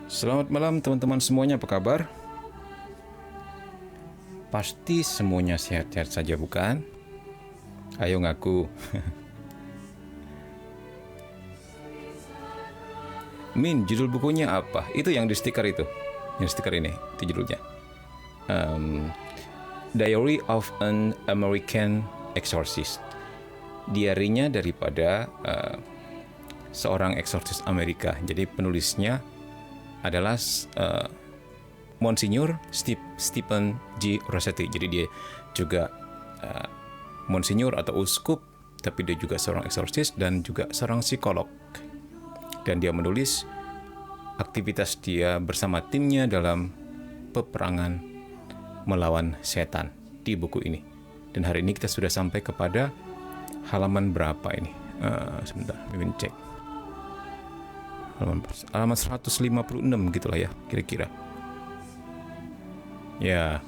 Selamat malam teman-teman semuanya, apa kabar? Pasti semuanya sehat-sehat saja, bukan? Ayo ngaku. Min, judul bukunya apa? Itu yang di stiker itu. Yang stiker ini, itu judulnya. Diary of an American Exorcist. Diarinya daripada seorang eksorsis Amerika. Jadi penulisnya adalah Monsignor Stephen G. Rossetti. Jadi dia juga Monsignor atau uskup, tapi dia juga seorang eksorsis dan juga seorang psikolog. Dan dia menulis aktivitas dia bersama timnya dalam peperangan melawan setan di buku ini. Dan hari ini kita sudah sampai kepada halaman berapa ini? Sebentar, mimin cek. Halaman 156 gitulah ya, kira-kira. Ya.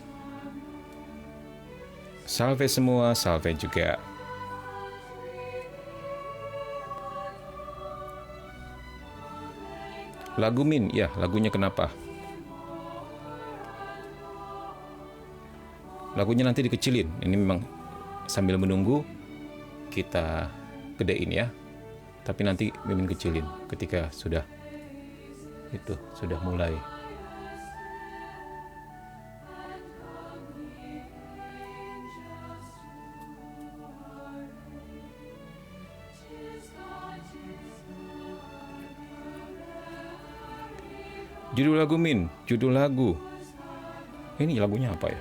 Salve semua, salve juga. Lagu Min, ya lagunya kenapa? Lagunya nanti dikecilin. Ini memang sambil menunggu kita gedein ya. Tapi nanti Mimin kecilin ketika sudah mulai. Judul lagu Min, judul lagu. Ini lagunya apa ya?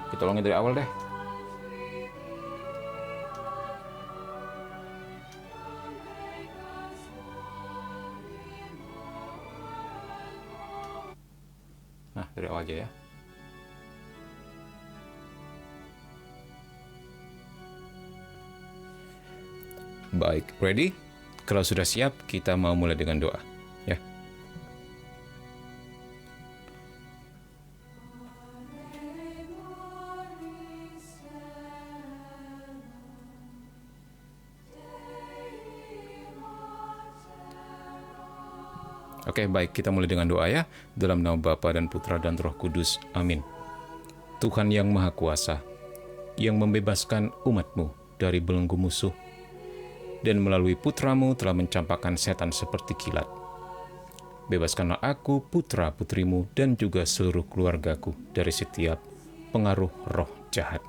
Kita ulangin dari awal deh. Nah, dari awal aja ya. Baik, ready? Kalau sudah siap, kita mau mulai dengan doa. Ya. Oke, baik, kita mulai dengan doa ya. Dalam nama Bapa dan Putra dan Roh Kudus. Amin. Tuhan yang Maha Kuasa, yang membebaskan umat-Mu dari belenggu musuh, dan melalui putra-Mu telah mencampakkan setan seperti kilat. Bebaskanlah aku, putra-putrimu, dan juga seluruh keluargaku dari setiap pengaruh roh jahat,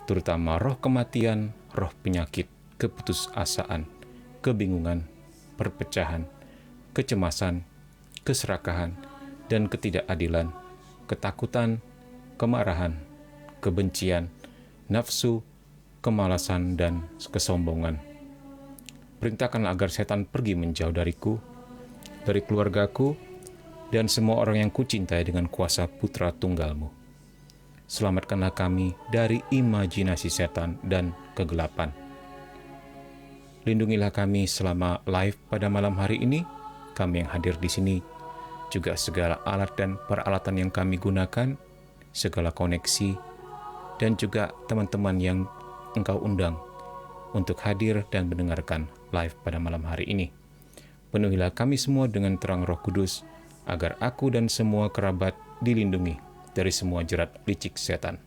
terutama roh kematian, roh penyakit, keputusasaan, kebingungan, perpecahan, kecemasan, keserakahan, dan ketidakadilan, ketakutan, kemarahan, kebencian, nafsu, kemalasan, dan kesombongan. Perintahkanlah agar setan pergi menjauh dariku, dari keluargaku, dan semua orang yang kucintai dengan kuasa Putra Tunggal-Mu. Selamatkanlah kami dari imajinasi setan dan kegelapan. Lindungilah kami selama live pada malam hari ini, kami yang hadir di sini, juga segala alat dan peralatan yang kami gunakan, segala koneksi, dan juga teman-teman yang Engkau undang untuk hadir dan mendengarkan live pada malam hari ini. Penuhilah kami semua dengan terang Roh Kudus, agar aku dan semua kerabat dilindungi dari semua jerat licik setan.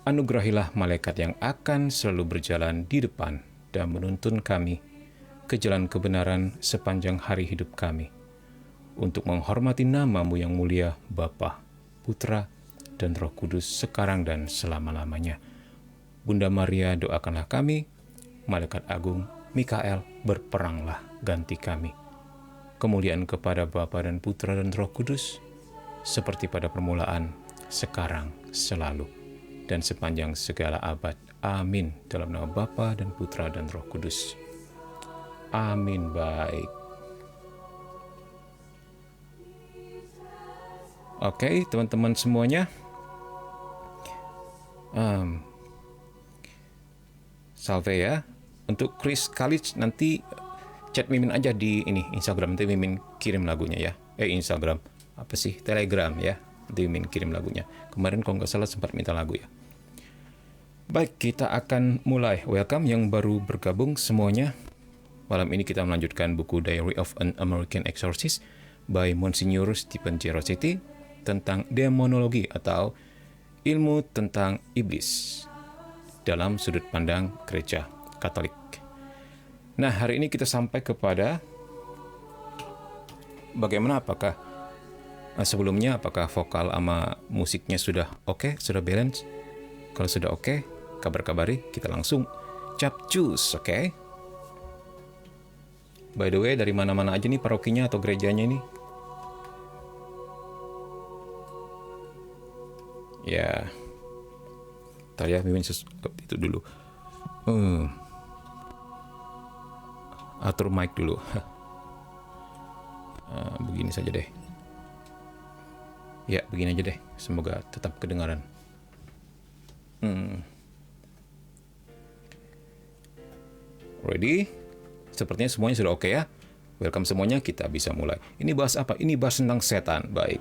Anugerahilah malaikat yang akan selalu berjalan di depan dan menuntun kami ke jalan kebenaran sepanjang hari hidup kami, untuk menghormati nama-Mu yang mulia, Bapa, Putra, dan Roh Kudus, sekarang dan selama-lamanya. Bunda Maria, doakanlah kami. Malaikat Agung Mikael, berperanglah ganti kami. Kemuliaan kepada Bapa dan Putra dan Roh Kudus, seperti pada permulaan, sekarang, selalu, dan sepanjang segala abad. Amin. Dalam nama Bapa dan Putra dan Roh Kudus. Amin. Baik. Oke, teman-teman semuanya. Salve ya. Untuk Chris College nanti chat Mimin aja di ini Instagram, nanti Mimin kirim lagunya ya. Instagram apa sih? Telegram ya. Nanti Mimin kirim lagunya. Kemarin kalau nggak salah sempat minta lagu ya. Baik, kita akan mulai. Welcome yang baru bergabung semuanya. Malam ini kita melanjutkan buku Diary of an American Exorcist by Monsignor Stephen J. Rossetti tentang demonologi atau ilmu tentang iblis dalam sudut pandang gereja Katolik. Nah, hari ini kita sampai kepada bagaimana, apakah sebelumnya apakah vokal sama musiknya sudah oke, sudah balance? Kalau sudah oke, kabar-kabari, kita langsung capcus, oke? By the way, dari mana-mana aja nih parokinya atau gerejanya ini? Ya, ntar ya, mimin itu dulu. Atur mic dulu. Begini saja deh. Ya, begini aja deh. Semoga tetap kedengaran. Ready? Sepertinya semuanya sudah oke ya. Welcome semuanya, kita bisa mulai. Ini bahas apa? Ini bahas tentang setan. Baik.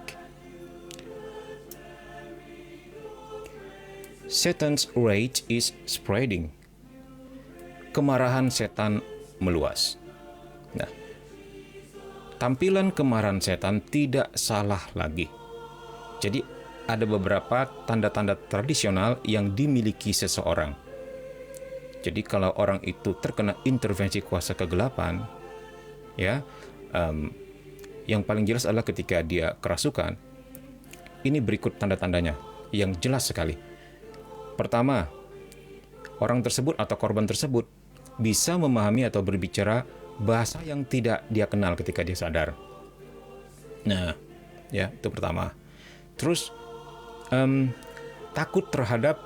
Satan's rage is spreading. Kemarahan setan meluas. Nah, tampilan kemarahan setan tidak salah lagi. Jadi, ada beberapa tanda-tanda tradisional yang dimiliki seseorang. Jadi kalau orang itu terkena intervensi kuasa kegelapan, ya, yang paling jelas adalah ketika dia kerasukan. Ini berikut tanda-tandanya yang jelas sekali. Pertama, orang tersebut atau korban tersebut bisa memahami atau berbicara bahasa yang tidak dia kenal ketika dia sadar. Nah, ya, itu pertama. Terus takut terhadap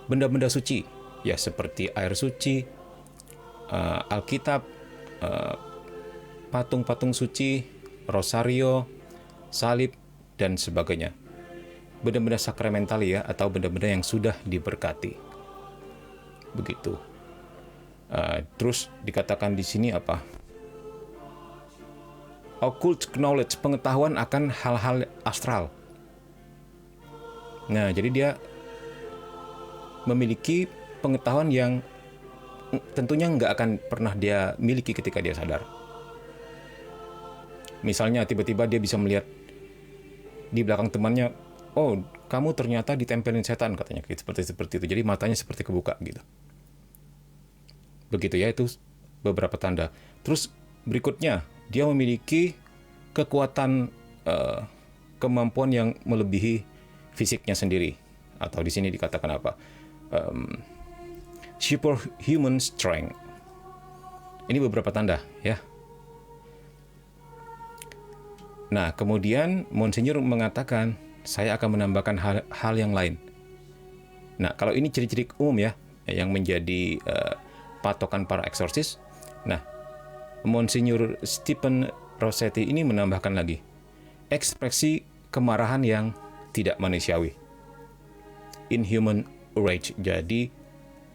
benda-benda suci. Ya, seperti air suci, Alkitab, patung-patung suci, rosario, salib, dan sebagainya. Benda-benda sakramental ya, atau benda-benda yang sudah diberkati. Begitu. Terus dikatakan di sini apa? Occult knowledge, pengetahuan akan hal-hal astral. Nah, jadi dia memiliki pengetahuan yang tentunya nggak akan pernah dia miliki ketika dia sadar. Misalnya tiba-tiba dia bisa melihat di belakang temannya, oh kamu ternyata ditempelin setan katanya, seperti itu. Jadi matanya seperti kebuka gitu. Begitu ya, itu beberapa tanda. Terus berikutnya, dia memiliki kekuatan kemampuan yang melebihi fisiknya sendiri, atau di sini dikatakan apa? Superhuman strength. Ini beberapa tanda ya. Nah, kemudian Monsignor mengatakan, saya akan menambahkan hal yang lain. Nah, kalau ini ciri-ciri umum ya, yang menjadi patokan para eksorsis. Nah, Monsignor Stephen Rossetti ini menambahkan lagi, ekspresi kemarahan yang tidak manusiawi. Inhuman rage. Jadi,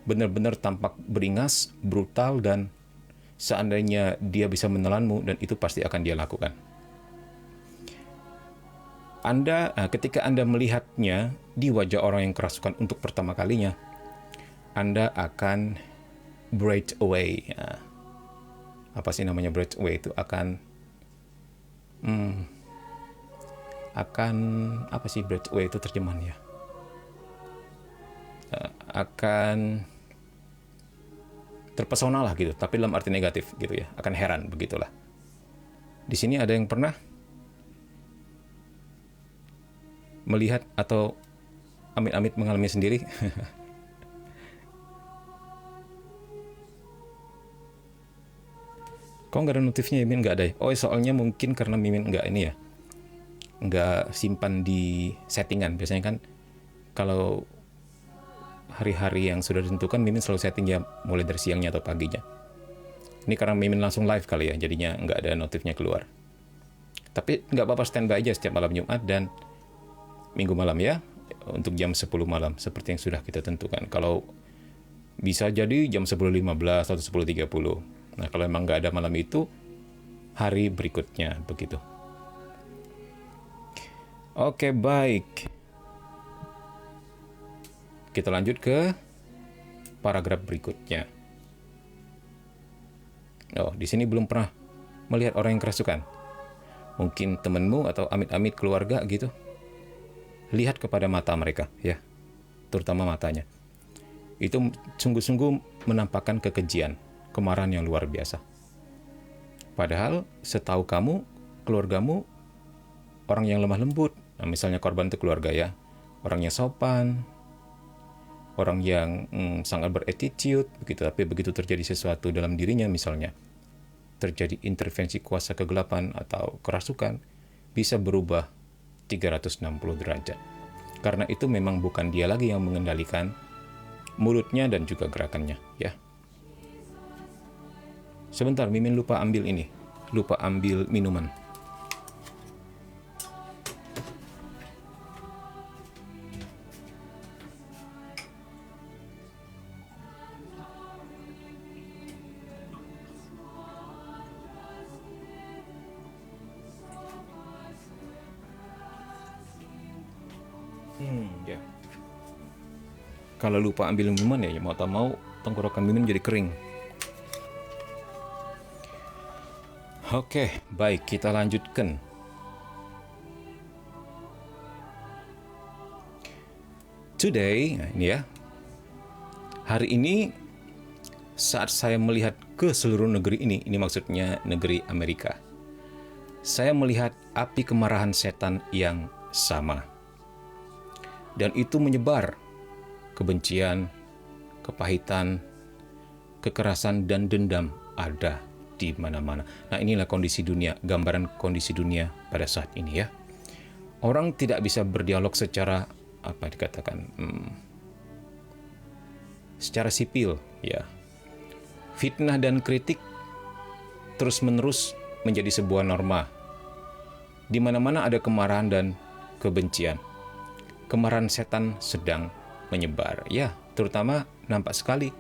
benar-benar tampak beringas, brutal, dan seandainya dia bisa menelanmu, dan itu pasti akan dia lakukan. Ketika Anda melihatnya di wajah orang yang kerasukan untuk pertama kalinya, Anda akan break away. Ya. Apa sih namanya break away itu? Apa sih break away itu terjemahannya? Akan terpesona lah gitu, tapi dalam arti negatif gitu ya, akan heran begitulah. Di sini ada yang pernah melihat atau amit-amit mengalami sendiri? Kok nggak ada notifnya ya, Mimin? Nggak ada ya? Oh, soalnya mungkin karena Mimin nggak ini ya, nggak simpan di settingan. Biasanya kan kalau hari-hari yang sudah ditentukan, Mimin selalu setting ya mulai dari siangnya atau paginya. Ini karena Mimin langsung live kali ya, jadinya nggak ada notifnya keluar. Tapi nggak apa-apa, standby aja setiap malam Jumat dan Minggu malam ya, untuk jam 10 malam, seperti yang sudah kita tentukan. Kalau bisa jadi jam 10.15 atau 10.30. Nah, kalau emang nggak ada malam itu, hari berikutnya, begitu. Oke, baik. Kita lanjut ke paragraf berikutnya. Oh, di sini belum pernah melihat orang yang kerasukan. Mungkin temanmu atau amit-amit keluarga gitu. Lihat kepada mata mereka, ya. Terutama matanya. Itu sungguh-sungguh menampakkan kekejian, kemarahan yang luar biasa. Padahal setahu kamu, keluargamu orang yang lemah lembut. Nah, misalnya korban itu keluarga ya. Orang yang sopan, orang yang sangat berattitude, begitu. Tapi begitu terjadi sesuatu dalam dirinya, misalnya terjadi intervensi kuasa kegelapan atau kerasukan, bisa berubah 360 derajat. Karena itu memang bukan dia lagi yang mengendalikan mulutnya dan juga gerakannya, ya. Sebentar, Mimin lupa ambil ini, lupa ambil minuman. Ya. Kalau lupa ambil minuman ya mau tak mau tenggorokan Mimin jadi kering. Oke, baik, kita lanjutkan. Today, nah ini ya. Hari ini saat saya melihat ke seluruh negeri ini maksudnya negeri Amerika. Saya melihat api kemarahan setan yang sama. Dan itu menyebar kebencian, kepahitan, kekerasan, dan dendam ada di mana-mana. Nah, inilah kondisi dunia, gambaran kondisi dunia pada saat ini ya. Orang tidak bisa berdialog secara, apa dikatakan, secara sipil ya. Fitnah dan kritik terus-menerus menjadi sebuah norma. Di mana-mana ada kemarahan dan kebencian. Kemarahan setan sedang menyebar. Ya, terutama nampak sekali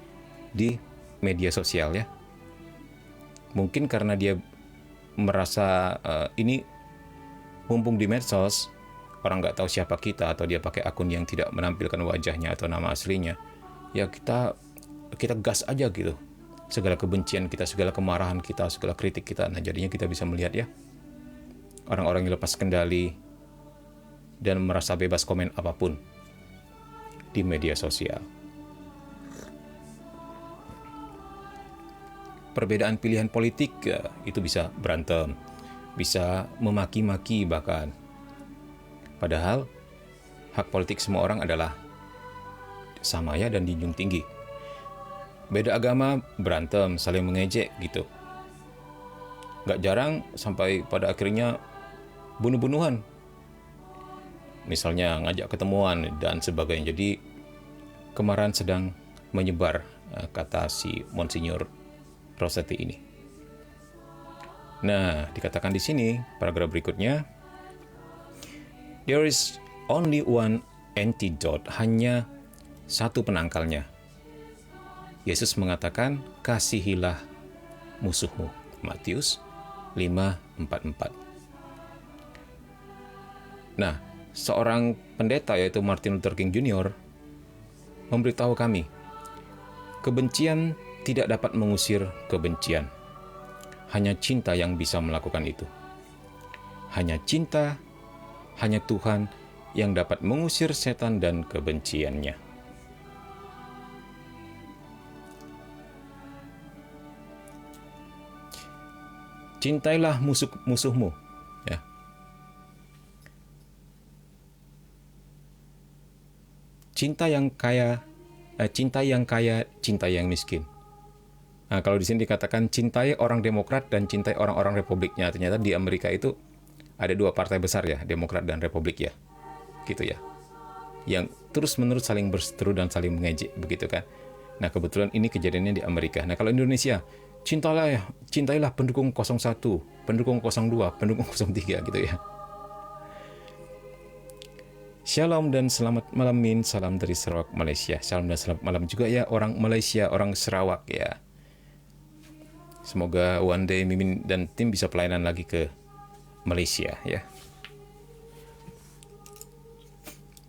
di media sosial ya. Mungkin karena dia merasa ini mumpung di medsos, orang nggak tahu siapa kita atau dia pakai akun yang tidak menampilkan wajahnya atau nama aslinya. Ya kita gas aja gitu. Segala kebencian kita, segala kemarahan kita, segala kritik kita. Nah, jadinya kita bisa melihat ya. Orang-orang yang lepas kendali dan merasa bebas komen apapun di media sosial. Perbedaan pilihan politik itu bisa berantem, bisa memaki-maki bahkan. Padahal hak politik semua orang adalah sama ya dan dijunjung tinggi. Beda agama berantem, saling mengejek gitu. Gak jarang sampai pada akhirnya bunuh-bunuhan. Misalnya ngajak ketemuan dan sebagainya. Jadi kemarahan sedang menyebar, kata si Monsignor Rossetti ini. Nah, dikatakan di sini paragraf berikutnya, there is only one antidote, hanya satu penangkalnya. Yesus mengatakan, kasihilah musuhmu. Matius 5:44. Nah, seorang pendeta yaitu Martin Luther King Jr. memberitahu kami, kebencian tidak dapat mengusir kebencian. Hanya cinta yang bisa melakukan itu. Hanya cinta, hanya Tuhan yang dapat mengusir setan dan kebenciannya. Cintailah musuhmu, ya. Cinta yang kaya, cinta yang miskin. Nah, kalau di sini dikatakan cintai orang Demokrat dan cintai orang-orang Republiknya. Ternyata di Amerika itu ada dua partai besar ya, Demokrat dan Republik ya. Gitu ya. Yang terus-menerus saling berseteru dan saling mengejek, begitu kan. Nah, kebetulan ini kejadiannya di Amerika. Nah, kalau Indonesia, cintailah pendukung 01, pendukung 02, pendukung 03 gitu ya. Shalom dan selamat malam Min, salam dari Sarawak, Malaysia. Shalom dan selamat malam juga ya orang Malaysia, orang Sarawak ya. Semoga one day Mimin dan tim bisa pelayanan lagi ke Malaysia ya.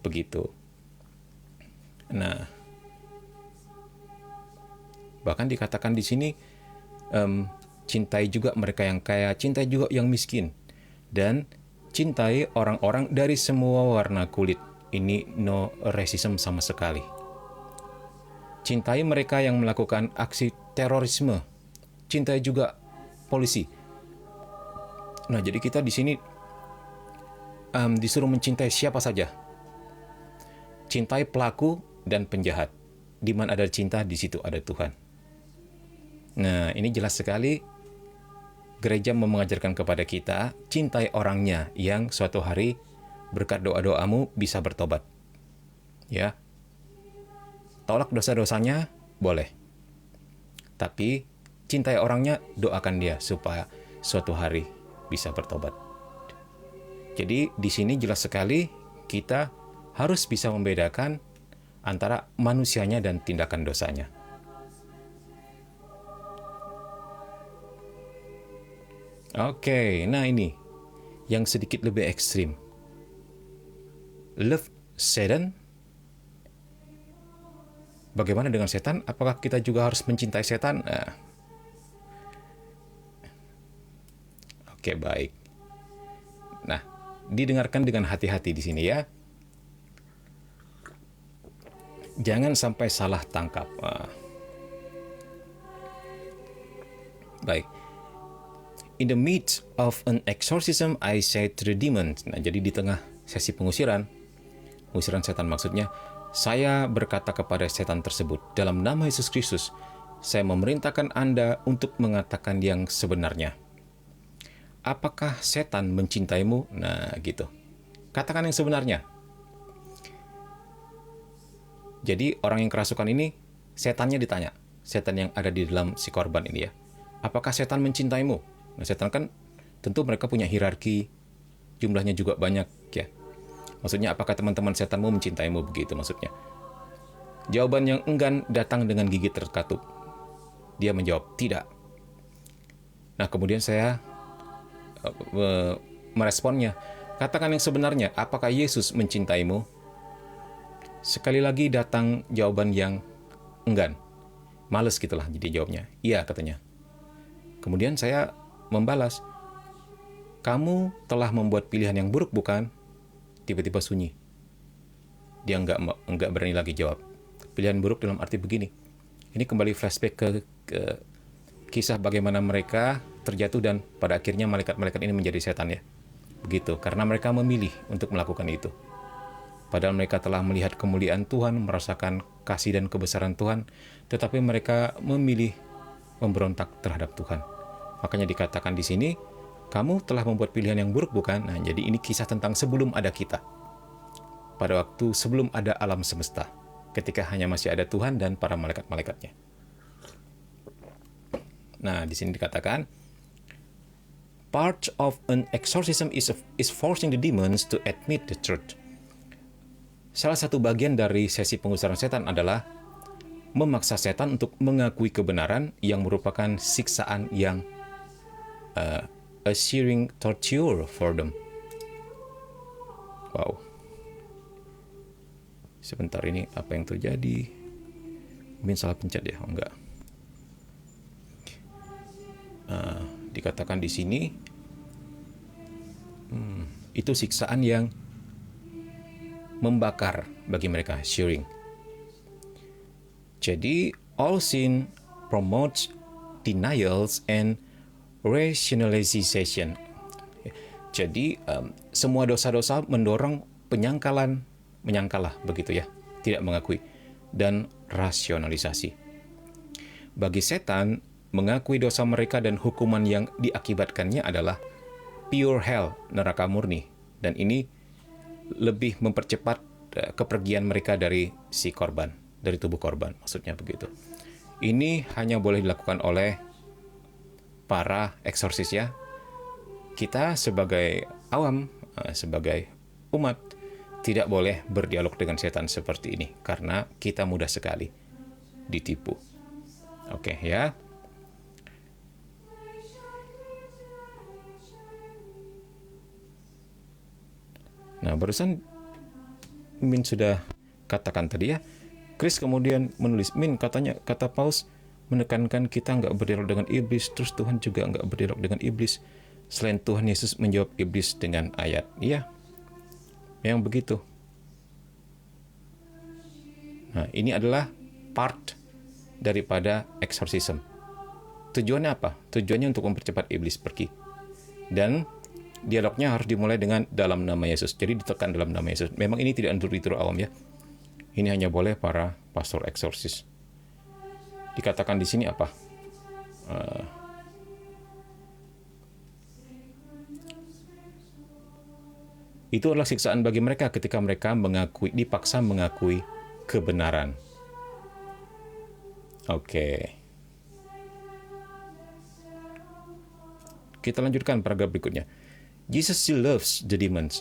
Begitu. Nah, bahkan dikatakan di sini, cintai juga mereka yang kaya, cintai juga yang miskin, dan cintai orang-orang dari semua warna kulit. Ini no racism sama sekali. Cintai mereka yang melakukan aksi terorisme. Cintai juga polisi. Nah, jadi kita di sini disuruh mencintai siapa saja. Cintai pelaku dan penjahat. Di mana ada cinta, di situ ada Tuhan. Nah, ini jelas sekali gereja mau mengajarkan kepada kita, cintai orangnya yang suatu hari berkat doa-doamu bisa bertobat. Ya. Tolak dosa-dosanya boleh. Tapi cintai orangnya, doakan dia supaya suatu hari bisa bertobat. Jadi di sini jelas sekali kita harus bisa membedakan antara manusianya dan tindakan dosanya. Oke, nah ini yang sedikit lebih ekstrim. Love Satan. Bagaimana dengan setan? Apakah kita juga harus mencintai setan? Oke, baik. Nah, didengarkan dengan hati-hati di sini ya. Jangan sampai salah tangkap. Baik. In the midst of an exorcism, I said to the demons. Nah, jadi di tengah sesi pengusiran setan maksudnya, saya berkata kepada setan tersebut, dalam nama Yesus Kristus, saya memerintahkan Anda untuk mengatakan yang sebenarnya. Apakah setan mencintaimu? Nah, gitu. Katakan yang sebenarnya. Jadi orang yang kerasukan ini, setannya ditanya. Setan yang ada di dalam si korban ini ya. Apakah setan mencintaimu? Nah, setan kan tentu mereka punya hierarki, jumlahnya juga banyak ya. Maksudnya apakah teman-teman setanmu mencintaimu, begitu maksudnya. Jawaban yang enggan datang dengan gigi terkatup. Dia menjawab, tidak. Nah, kemudian saya meresponnya, katakan yang sebenarnya, apakah Yesus mencintaimu? Sekali lagi datang jawaban yang enggan. Males gitulah jadi jawabnya. Iya, katanya. Kemudian saya membalas, kamu telah membuat pilihan yang buruk, bukan? Tiba-tiba sunyi. Dia enggak berani lagi jawab. Pilihan buruk dalam arti begini. Ini kembali flashback ke kisah bagaimana mereka terjatuh dan pada akhirnya malaikat-malaikat ini menjadi setan ya. Begitu, karena mereka memilih untuk melakukan itu. Padahal mereka telah melihat kemuliaan Tuhan, merasakan kasih dan kebesaran Tuhan, tetapi mereka memilih memberontak terhadap Tuhan. Makanya dikatakan di sini, kamu telah membuat pilihan yang buruk, bukan? Nah, jadi ini kisah tentang sebelum ada kita. Pada waktu sebelum ada alam semesta. Ketika hanya masih ada Tuhan dan para malaikat-malaikatnya. Nah, di sini dikatakan, part of an exorcism is forcing the demons to admit the truth. Salah satu bagian dari sesi pengusiran setan adalah memaksa setan untuk mengakui kebenaran yang merupakan siksaan yang a searing torture for them. Wow. Sebentar, ini apa yang terjadi? Mungkin salah pencet ya, enggak. Dikatakan di sini itu siksaan yang membakar bagi mereka, searing. Jadi all sin promotes denials and rationalization. Jadi semua dosa-dosa mendorong menyangkalah begitu ya, tidak mengakui, dan rasionalisasi. Bagi setan, mengakui dosa mereka dan hukuman yang diakibatkannya adalah pure hell, neraka murni, dan ini lebih mempercepat kepergian mereka dari si korban, dari tubuh korban, maksudnya begitu. Ini hanya boleh dilakukan oleh para eksorsis ya. Kita sebagai awam, sebagai umat, tidak boleh berdialog dengan setan seperti ini, karena kita mudah sekali ditipu. Oke ya. Nah, barusan Min sudah katakan tadi ya, Chris kemudian menulis, kata Paulus menekankan kita nggak berdialog dengan iblis, terus Tuhan juga nggak berdialog dengan iblis. Selain Tuhan Yesus menjawab iblis dengan ayat. Iya, yang begitu. Nah, ini adalah part daripada exorcism. Tujuannya apa? Tujuannya untuk mempercepat iblis pergi. Dan dialognya harus dimulai dengan dalam nama Yesus. Jadi ditekan dalam nama Yesus. Memang ini tidak untuk ritual awam ya. Ini hanya boleh para pastor eksorsis. Dikatakan di sini apa? Itu adalah siksaan bagi mereka ketika mereka dipaksa mengakui kebenaran. Oke. Kita lanjutkan paragraf berikutnya. Jesus still loves the demons.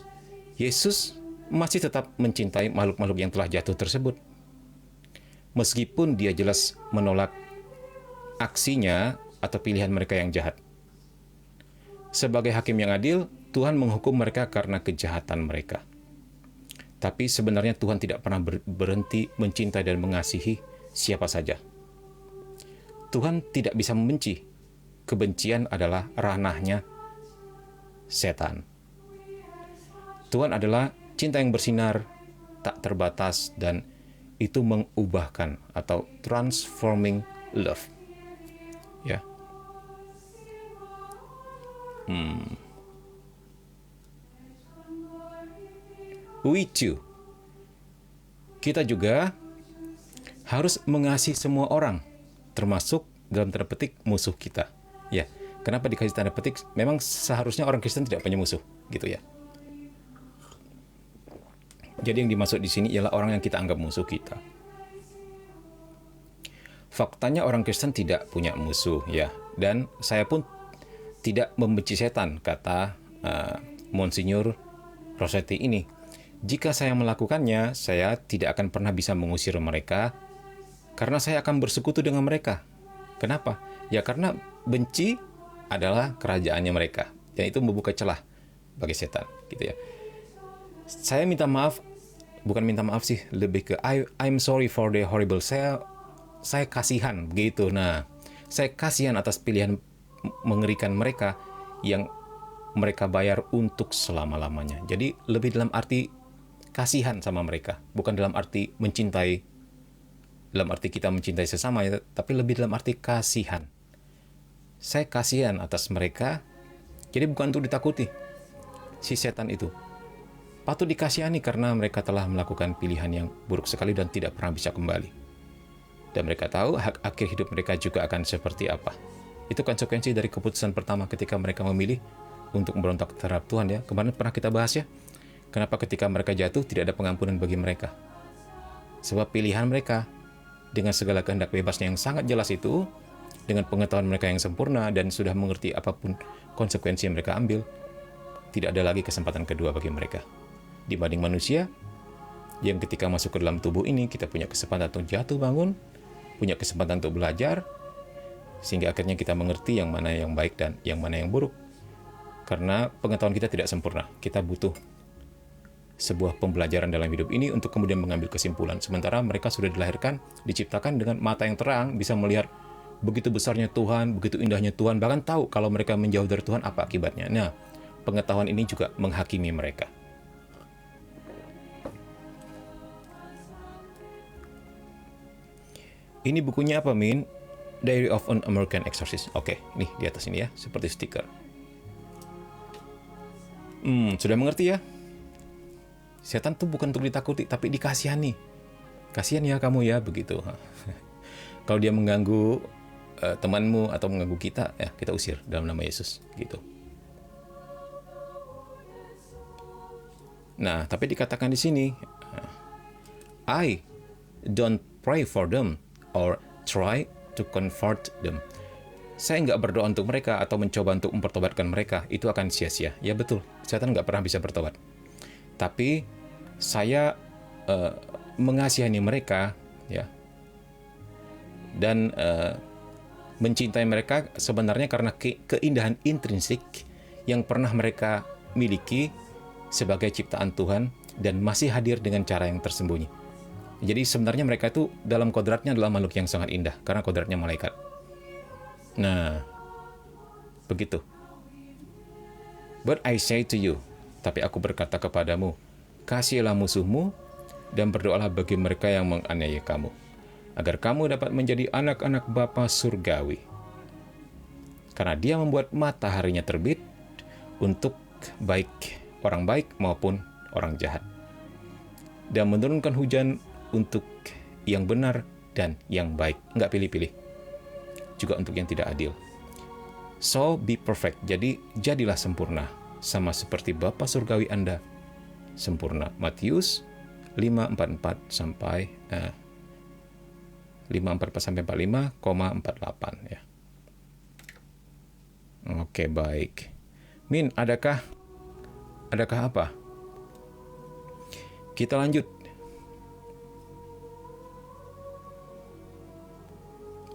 Yesus masih tetap mencintai makhluk-makhluk yang telah jatuh tersebut. Meskipun dia jelas menolak aksinya atau pilihan mereka yang jahat. Sebagai hakim yang adil, Tuhan menghukum mereka karena kejahatan mereka. Tapi sebenarnya Tuhan tidak pernah berhenti mencintai dan mengasihi siapa saja. Tuhan tidak bisa membenci. Kebencian adalah ranahnya setan. Tuhan adalah cinta yang bersinar, tak terbatas, dan itu mengubahkan atau transforming love. Ya. We too. Kita juga harus mengasihi semua orang, termasuk dalam tanda petik musuh kita. Ya, kenapa dikasih tanda petik? Memang seharusnya orang Kristen tidak punya musuh, gitu ya. Jadi yang dimaksud di sini ialah orang yang kita anggap musuh kita. Faktanya orang Kristen tidak punya musuh, ya. Dan saya pun tidak membenci setan, kata Monsignor Rossetti ini. Jika saya melakukannya, saya tidak akan pernah bisa mengusir mereka, karena saya akan bersekutu dengan mereka. Kenapa? Ya karena benci adalah kerajaannya mereka, dan itu membuka celah bagi setan, gitu ya. Saya minta maaf, bukan minta maaf sih, lebih ke I'm sorry for the horrible. Saya kasihan begitu. Nah, saya kasihan atas pilihan mengerikan mereka yang mereka bayar untuk selama-lamanya. Jadi lebih dalam arti kasihan sama mereka, bukan dalam arti mencintai, dalam arti kita mencintai sesama ya, tapi lebih dalam arti kasihan. Saya kasihan atas mereka, jadi bukan untuk ditakuti. Si setan itu patut dikasihani karena mereka telah melakukan pilihan yang buruk sekali dan tidak pernah bisa kembali. Dan mereka tahu hak akhir hidup mereka juga akan seperti apa. Itu konsekuensi dari keputusan pertama ketika mereka memilih untuk memberontak terhadap Tuhan ya. Kemarin pernah kita bahas ya. Kenapa ketika mereka jatuh tidak ada pengampunan bagi mereka? Sebab pilihan mereka dengan segala kehendak bebasnya yang sangat jelas itu, dengan pengetahuan mereka yang sempurna dan sudah mengerti apapun konsekuensi yang mereka ambil, tidak ada lagi kesempatan kedua bagi mereka. Dibanding manusia yang ketika masuk ke dalam tubuh ini, kita punya kesempatan untuk jatuh bangun, punya kesempatan untuk belajar, sehingga akhirnya kita mengerti yang mana yang baik dan yang mana yang buruk. Karena pengetahuan kita tidak sempurna, kita butuh sebuah pembelajaran dalam hidup ini untuk kemudian mengambil kesimpulan. Sementara mereka sudah dilahirkan, diciptakan dengan mata yang terang, bisa melihat begitu besarnya Tuhan, begitu indahnya Tuhan, bahkan tahu kalau mereka menjauh dari Tuhan apa akibatnya. Nah, pengetahuan ini juga menghakimi mereka. Ini bukunya apa, Min? Diary of an American Exorcist. Oke, nih di atas ini ya, seperti stiker. Sudah mengerti ya? Setan tuh bukan untuk ditakuti, tapi dikasihani. Kasihan ya kamu ya, begitu. Kalau dia mengganggu temanmu atau mengganggu kita, ya kita usir dalam nama Yesus, gitu. Nah, tapi dikatakan di sini, I don't pray for them or try to comfort them. Saya nggak berdoa untuk mereka atau mencoba untuk mempertobatkan mereka, itu akan sia-sia. Ya betul, setan nggak pernah bisa bertobat. Tapi saya mengasihani mereka, ya, dan mencintai mereka sebenarnya karena keindahan intrinsik yang pernah mereka miliki sebagai ciptaan Tuhan dan masih hadir dengan cara yang tersembunyi. Jadi sebenarnya mereka itu dalam kodratnya adalah makhluk yang sangat indah, karena kodratnya malaikat. Nah, begitu. But I say to you, tapi aku berkata kepadamu, kasihilah musuhmu, dan berdoalah bagi mereka yang menganiaya kamu, agar kamu dapat menjadi anak-anak Bapa surgawi. Karena dia membuat mataharinya terbit untuk baik orang baik maupun orang jahat, dan menurunkan hujan untuk yang benar dan yang baik, nggak pilih-pilih, juga untuk yang tidak adil. So be perfect, jadi jadilah sempurna, sama seperti Bapa surgawi Anda sempurna. Matius 5:44 sampai 5:44-45,48 ya. Oke, baik. Min, adakah apa? Kita lanjut.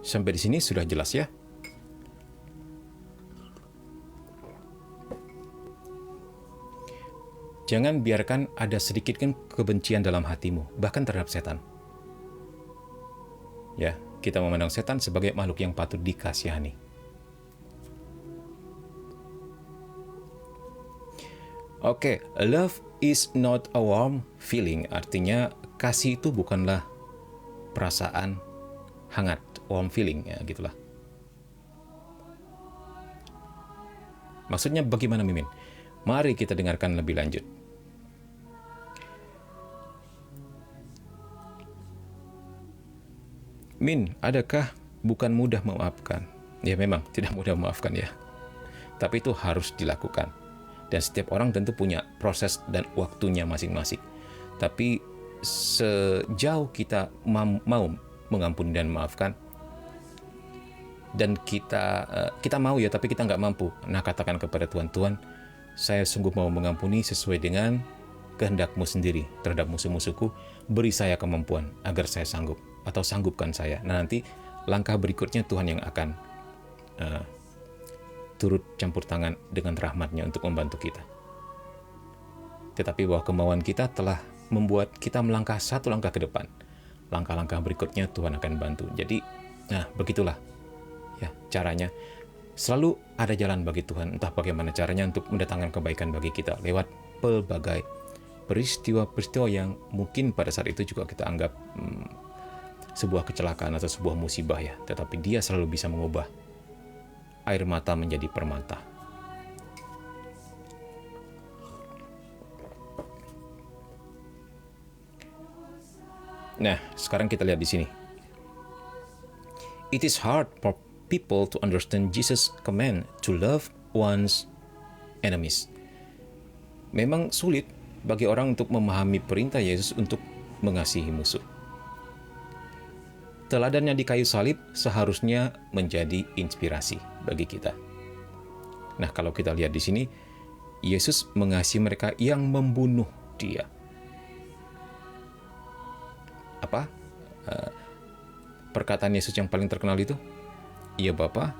Sampai di sini sudah jelas ya? Jangan biarkan ada sedikit kebencian dalam hatimu, bahkan terhadap setan. Ya, kita memandang setan sebagai makhluk yang patut dikasihani. Oke, love is not a warm feeling. Artinya kasih itu bukanlah perasaan hangat, warm feeling ya, gitulah. Maksudnya bagaimana, Mimin? Mari kita dengarkan lebih lanjut. Min, adakah bukan mudah memaafkan? Ya memang tidak mudah memaafkan ya. Tapi itu harus dilakukan. Dan setiap orang tentu punya proses dan waktunya masing-masing. Tapi sejauh kita mau mengampuni dan memaafkan, dan kita mau ya, tapi kita nggak mampu. Nah, katakan kepada Tuhan, Tuhan, saya sungguh mau mengampuni sesuai dengan kehendak-Mu sendiri terhadap musuh-musuhku. Beri saya kemampuan agar saya sanggup, atau sanggupkan saya. Nah, nanti langkah berikutnya Tuhan yang akan turut campur tangan dengan rahmat-Nya untuk membantu kita. Tetapi bahwa kemauan kita telah membuat kita melangkah satu langkah ke depan. Langkah-langkah berikutnya Tuhan akan bantu. Jadi, nah begitulah ya caranya. Selalu ada jalan bagi Tuhan, entah bagaimana caranya untuk mendatangkan kebaikan bagi kita lewat pelbagai peristiwa-peristiwa yang mungkin pada saat itu juga kita anggap sebuah kecelakaan atau sebuah musibah ya. Tetapi Dia selalu bisa mengubah air mata menjadi permata. Nah, sekarang kita lihat di sini. It is hard for people to understand Jesus' command to love one's enemies. Memang sulit bagi orang untuk memahami perintah Yesus untuk mengasihi musuh. Teladannya di kayu salib seharusnya menjadi inspirasi bagi kita. Nah, kalau kita lihat di sini, Yesus mengasihi mereka yang membunuh Dia. Apa? Perkataan Yesus yang paling terkenal itu, "Ya Bapa,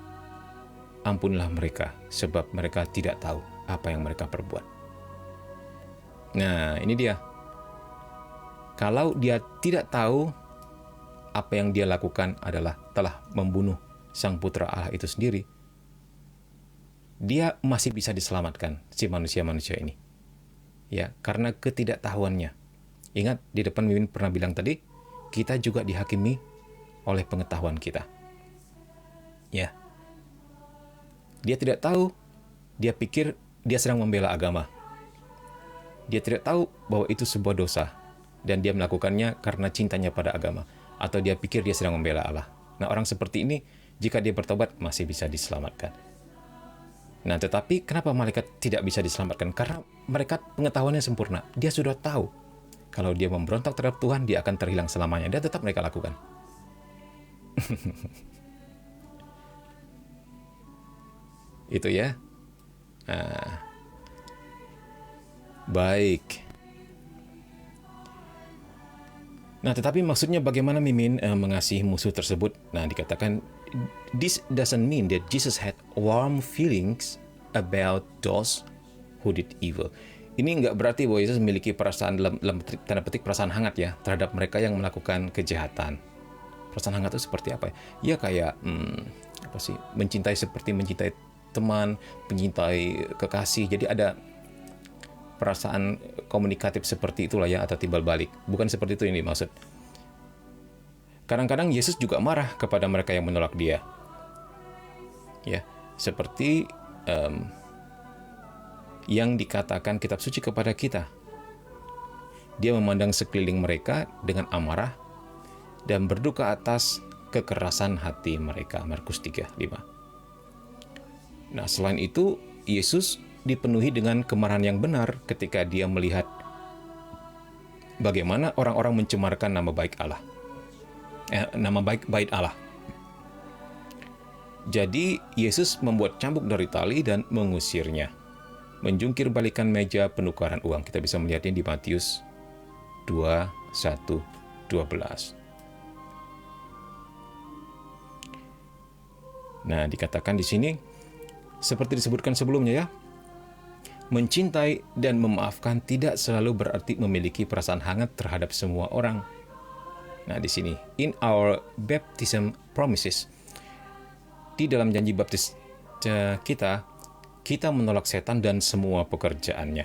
ampunilah mereka, sebab mereka tidak tahu apa yang mereka perbuat." Nah, ini dia. Kalau dia tidak tahu apa yang dia lakukan adalah telah membunuh Sang Putra Allah itu sendiri, dia masih bisa diselamatkan, si manusia-manusia ini. Ya, karena ketidaktahuannya. Ingat, di depan Mimin pernah bilang tadi, kita juga dihakimi oleh pengetahuan kita. Ya. Dia tidak tahu, dia pikir dia sedang membela agama. Dia tidak tahu bahwa itu sebuah dosa, dan dia melakukannya karena cintanya pada agama. Atau dia pikir dia sedang membela Allah. Nah, orang seperti ini, jika dia bertobat, masih bisa diselamatkan. Nah, tetapi kenapa malaikat tidak bisa diselamatkan? Karena mereka pengetahuannya sempurna. Dia sudah tahu, kalau dia memberontak terhadap Tuhan, dia akan terhilang selamanya. Dan tetap mereka lakukan. Itu ya. Nah, baik. Nah, tetapi maksudnya bagaimana Mimin mengasihi musuh tersebut? Nah, dikatakan, this doesn't mean that Jesus had warm feelings about those who did evil. Ini nggak berarti bahwa Yesus memiliki perasaan dalam tanda petik perasaan hangat ya terhadap mereka yang melakukan kejahatan. Perasaan hangat itu seperti apa ya? Ya kayak apa sih? Mencintai seperti mencintai teman, mencintai kekasih. Jadi ada perasaan komunikatif seperti itulah ya, atau timbal balik. Bukan seperti itu ini maksud. Kadang-kadang Yesus juga marah kepada mereka yang menolak Dia. Ya, seperti yang dikatakan kitab suci kepada kita. Dia memandang sekeliling mereka dengan amarah dan berduka atas kekerasan hati mereka. Markus 3:5. Nah, selain itu, Yesus dipenuhi dengan kemarahan yang benar ketika Dia melihat bagaimana orang-orang mencemarkan nama baik Allah. Nama baik bait Allah. Jadi, Yesus membuat cambuk dari tali dan mengusirnya. Menjungkir balikan meja penukaran uang. Kita bisa melihatnya di Matius 21:12. Nah, dikatakan di sini seperti disebutkan sebelumnya ya. Mencintai dan memaafkan tidak selalu berarti memiliki perasaan hangat terhadap semua orang. Nah, di sini in our baptism promises, di dalam janji baptis kita menolak setan dan semua pekerjaannya.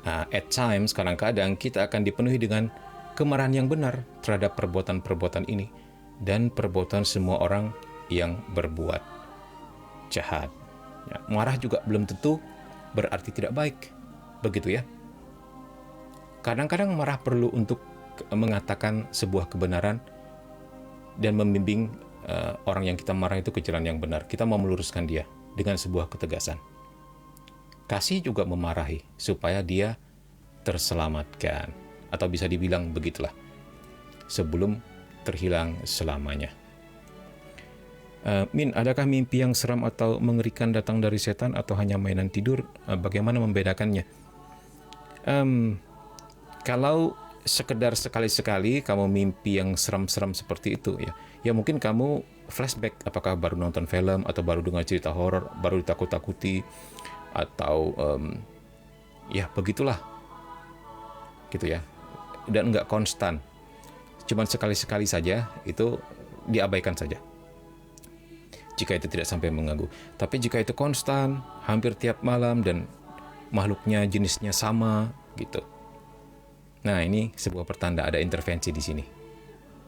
Nah, at times, kadang-kadang kita akan dipenuhi dengan kemarahan yang benar terhadap perbuatan-perbuatan ini dan perbuatan semua orang yang berbuat jahat. Ya, marah juga belum tentu berarti tidak baik. Begitu ya. Kadang-kadang marah perlu untuk mengatakan sebuah kebenaran dan membimbing orang yang kita marah itu ke jalan yang benar. Kita mau meluruskan dia dengan sebuah ketegasan. Kasih juga memarahi supaya dia terselamatkan, atau bisa dibilang begitulah, sebelum terhilang selamanya. Min, adakah mimpi yang seram atau mengerikan datang dari setan atau hanya mainan tidur? Bagaimana membedakannya? Kalau sekedar sekali-sekali kamu mimpi yang seram-seram seperti itu ya mungkin kamu flashback, apakah baru nonton film atau baru dengar cerita horor, baru ditakut-takuti, atau ya begitulah gitu ya, dan nggak konstan, cuman sekali-sekali saja, itu diabaikan saja jika itu tidak sampai mengganggu. Tapi jika itu konstan, hampir tiap malam, dan makhluknya jenisnya sama gitu, nah ini sebuah pertanda ada intervensi di sini.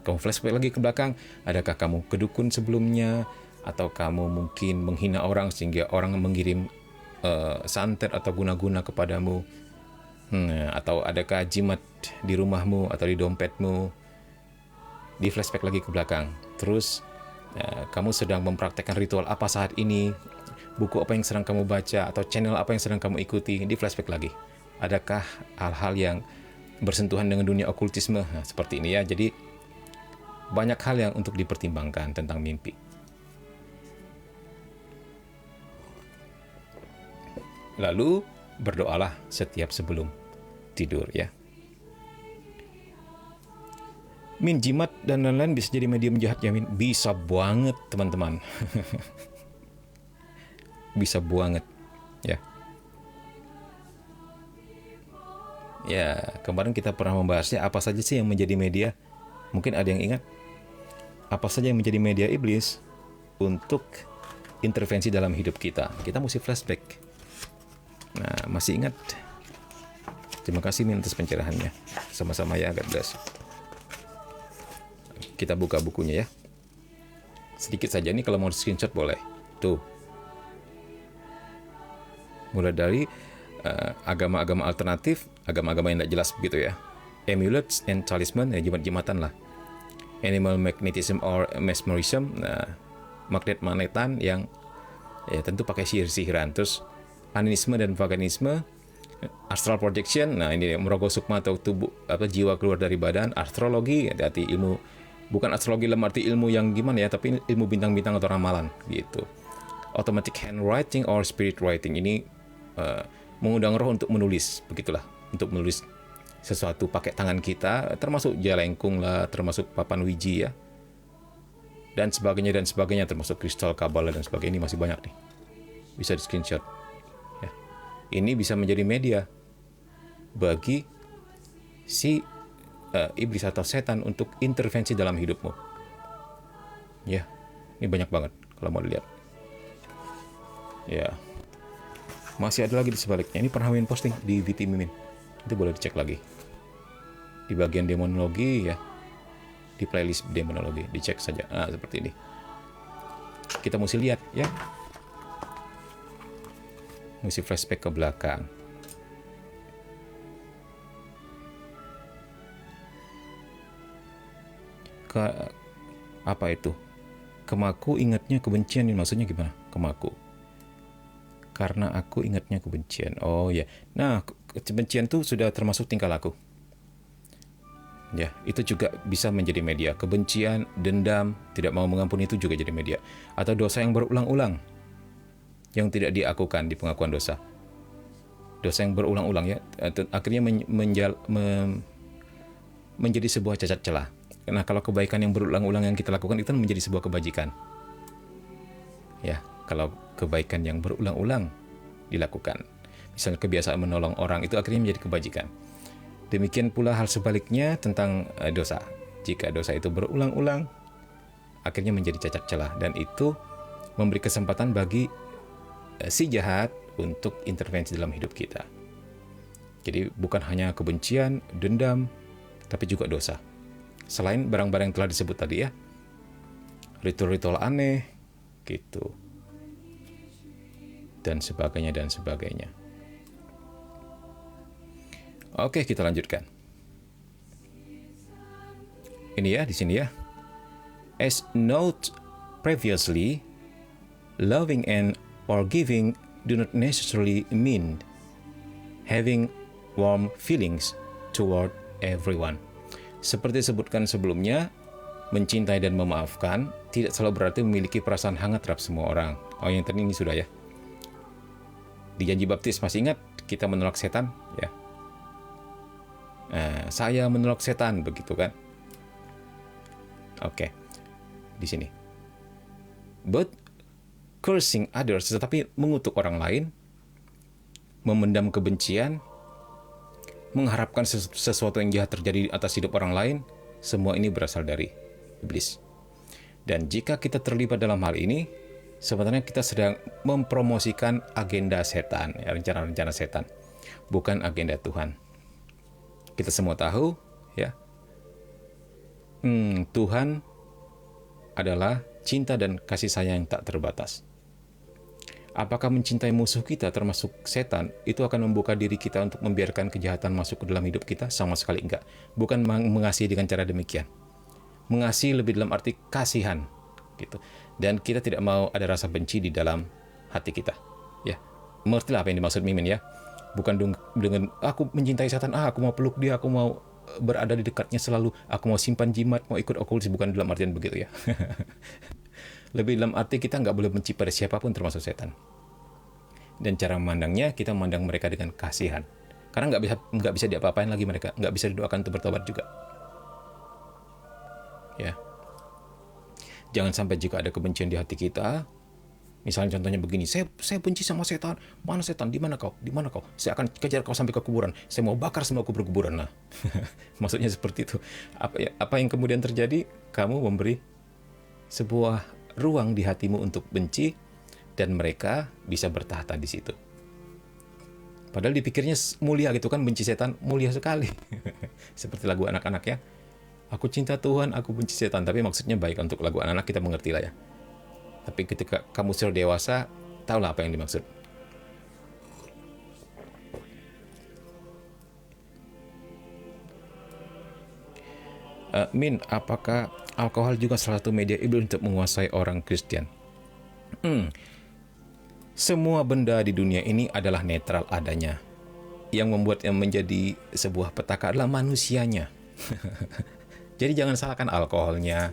Kamu flashback lagi ke belakang, adakah kamu kedukun sebelumnya, atau kamu mungkin menghina orang sehingga orang mengirim santet atau guna-guna kepadamu, atau adakah jimat di rumahmu atau di dompetmu. Di flashback lagi ke belakang, terus kamu sedang mempraktekkan ritual apa saat ini, buku apa yang sedang kamu baca, atau channel apa yang sedang kamu ikuti. Di flashback lagi, adakah hal-hal yang bersentuhan dengan dunia okultisme? Nah, seperti ini ya. Jadi banyak hal yang untuk dipertimbangkan tentang mimpi. Lalu berdoalah setiap sebelum tidur ya. Min, jimat dan lain-lain bisa jadi medium jahat ya, Min? Bisa banget teman-teman. Bisa banget ya. Ya, kemarin kita pernah membahasnya apa saja sih yang menjadi media. Mungkin ada yang ingat apa saja yang menjadi media iblis untuk intervensi dalam hidup kita. Kita mesti flashback. Nah, masih ingat? Terima kasih Min atas pencerahannya. Sama-sama ya, God bless. Kita buka bukunya ya. Sedikit saja nih, kalau mau screenshot boleh. Tuh. Mulai dari agama-agama alternatif, agama-agama yang tidak jelas begitu ya. Amulets and talisman, ya jimat-jimatan lah. Animal magnetism or mesmerism, nah, magnet-magnetan yang ya tentu pakai sihir-sihiran. Terus animisme dan paganisme, astral projection, nah ini merogoh sukma atau tubuh jiwa keluar dari badan. Astrologi, hati-hati, ilmu bukan astrologi dalam arti ilmu yang gimana ya, tapi ilmu bintang-bintang atau ramalan gitu. Automatic handwriting or spirit writing, ini mengundang roh untuk menulis, begitulah, untuk menulis sesuatu pakai tangan kita, termasuk jalengkung lah, termasuk papan wiji ya, dan sebagainya, termasuk kristal kabala dan sebagainya. Ini masih banyak nih, bisa di screenshot ya. Ini bisa menjadi media bagi si iblis atau setan untuk intervensi dalam hidupmu. Ya, ini banyak banget kalau mau dilihat. Ya, masih ada lagi di sebaliknya. Ini pernah Mimin posting di VT Mimin. Itu boleh dicek lagi. Di bagian demonologi ya, di playlist demonologi, dicek saja. Nah, seperti ini. Kita mesti lihat ya. Mesti flashback ke belakang. Apa itu? Kemaku ingatnya kebencian, ini maksudnya gimana? Kemaku. Karena aku ingatnya kebencian. Oh ya. Nah, kebencian itu sudah termasuk tingkah laku. Ya, itu juga bisa menjadi media. Kebencian, dendam, tidak mau mengampuni itu juga jadi media. Atau dosa yang berulang-ulang yang tidak diakukan di pengakuan dosa. Dosa yang berulang-ulang ya, akhirnya menjadi sebuah cacat celah. Nah, kalau kebaikan yang berulang-ulang yang kita lakukan itu menjadi sebuah kebajikan. Ya, kalau kebaikan yang berulang-ulang dilakukan, misalnya kebiasaan menolong orang, itu akhirnya menjadi kebajikan. Demikian pula hal sebaliknya tentang dosa. Jika dosa itu berulang-ulang, akhirnya menjadi cacat celah, dan itu memberi kesempatan bagi si jahat untuk intervensi dalam hidup kita. Jadi bukan hanya kebencian, dendam, tapi juga dosa. Selain barang-barang yang telah disebut tadi ya, ritual-ritual aneh, gitu, dan sebagainya dan sebagainya. Oke, kita lanjutkan. Ini ya, di sini ya. As noted previously, loving and forgiving do not necessarily mean having warm feelings toward everyone. Seperti disebutkan sebelumnya, mencintai dan memaafkan tidak selalu berarti memiliki perasaan hangat terhadap semua orang. Oh, yang tadi ini sudah ya. Di janji baptis masih ingat kita menolak setan ya. Saya menolak setan, begitu kan? Oke. Di sini. But cursing others, tetapi mengutuk orang lain, memendam kebencian, mengharapkan sesuatu yang jahat terjadi atas hidup orang lain, semua ini berasal dari iblis. Dan jika kita terlibat dalam hal ini, sebenarnya kita sedang mempromosikan agenda setan, ya, rencana-rencana setan, bukan agenda Tuhan. Kita semua tahu, ya, Tuhan adalah cinta dan kasih sayang yang tak terbatas. Apakah mencintai musuh kita termasuk setan itu akan membuka diri kita untuk membiarkan kejahatan masuk ke dalam hidup kita? Sama sekali enggak. Bukan mengasihi dengan cara demikian. Mengasihi lebih dalam arti kasihan, gitu. Dan kita tidak mau ada rasa benci di dalam hati kita. Ya, mengertilah apa yang dimaksud Mimin ya. Bukan dengan aku mencintai setan, aku mau peluk dia, aku mau berada di dekatnya selalu, aku mau simpan jimat, mau ikut okultis, bukan dalam artian begitu ya. Lebih dalam arti kita nggak boleh benci pada siapapun termasuk setan. Dan cara memandangnya, kita memandang mereka dengan kasihan. Karena nggak bisa diapa-apain lagi mereka, nggak bisa didoakan untuk bertobat juga. Ya, jangan sampai jika ada kebencian di hati kita, misalnya contohnya begini, saya benci sama setan. Mana setan? Di mana kau? Di mana kau? Saya akan kejar kau sampai ke kuburan. Saya mau bakar semua kubur kuburan. Nah, maksudnya seperti itu. Apa yang kemudian terjadi? Kamu memberi sebuah ruang di hatimu untuk benci, dan mereka bisa bertahta di situ. Padahal dipikirnya mulia gitu kan, benci setan mulia sekali. Seperti lagu anak-anak ya. Aku cinta Tuhan, aku benci setan. Tapi maksudnya baik, untuk lagu anak-anak kita mengerti lah ya. Tapi ketika kamu sudah dewasa, tahulah apa yang dimaksud. Min, apakah alkohol juga salah satu media iblis untuk menguasai orang Kristen? Semua benda di dunia ini adalah netral adanya. Yang membuatnya menjadi sebuah petaka adalah manusianya. Jadi jangan salahkan alkoholnya,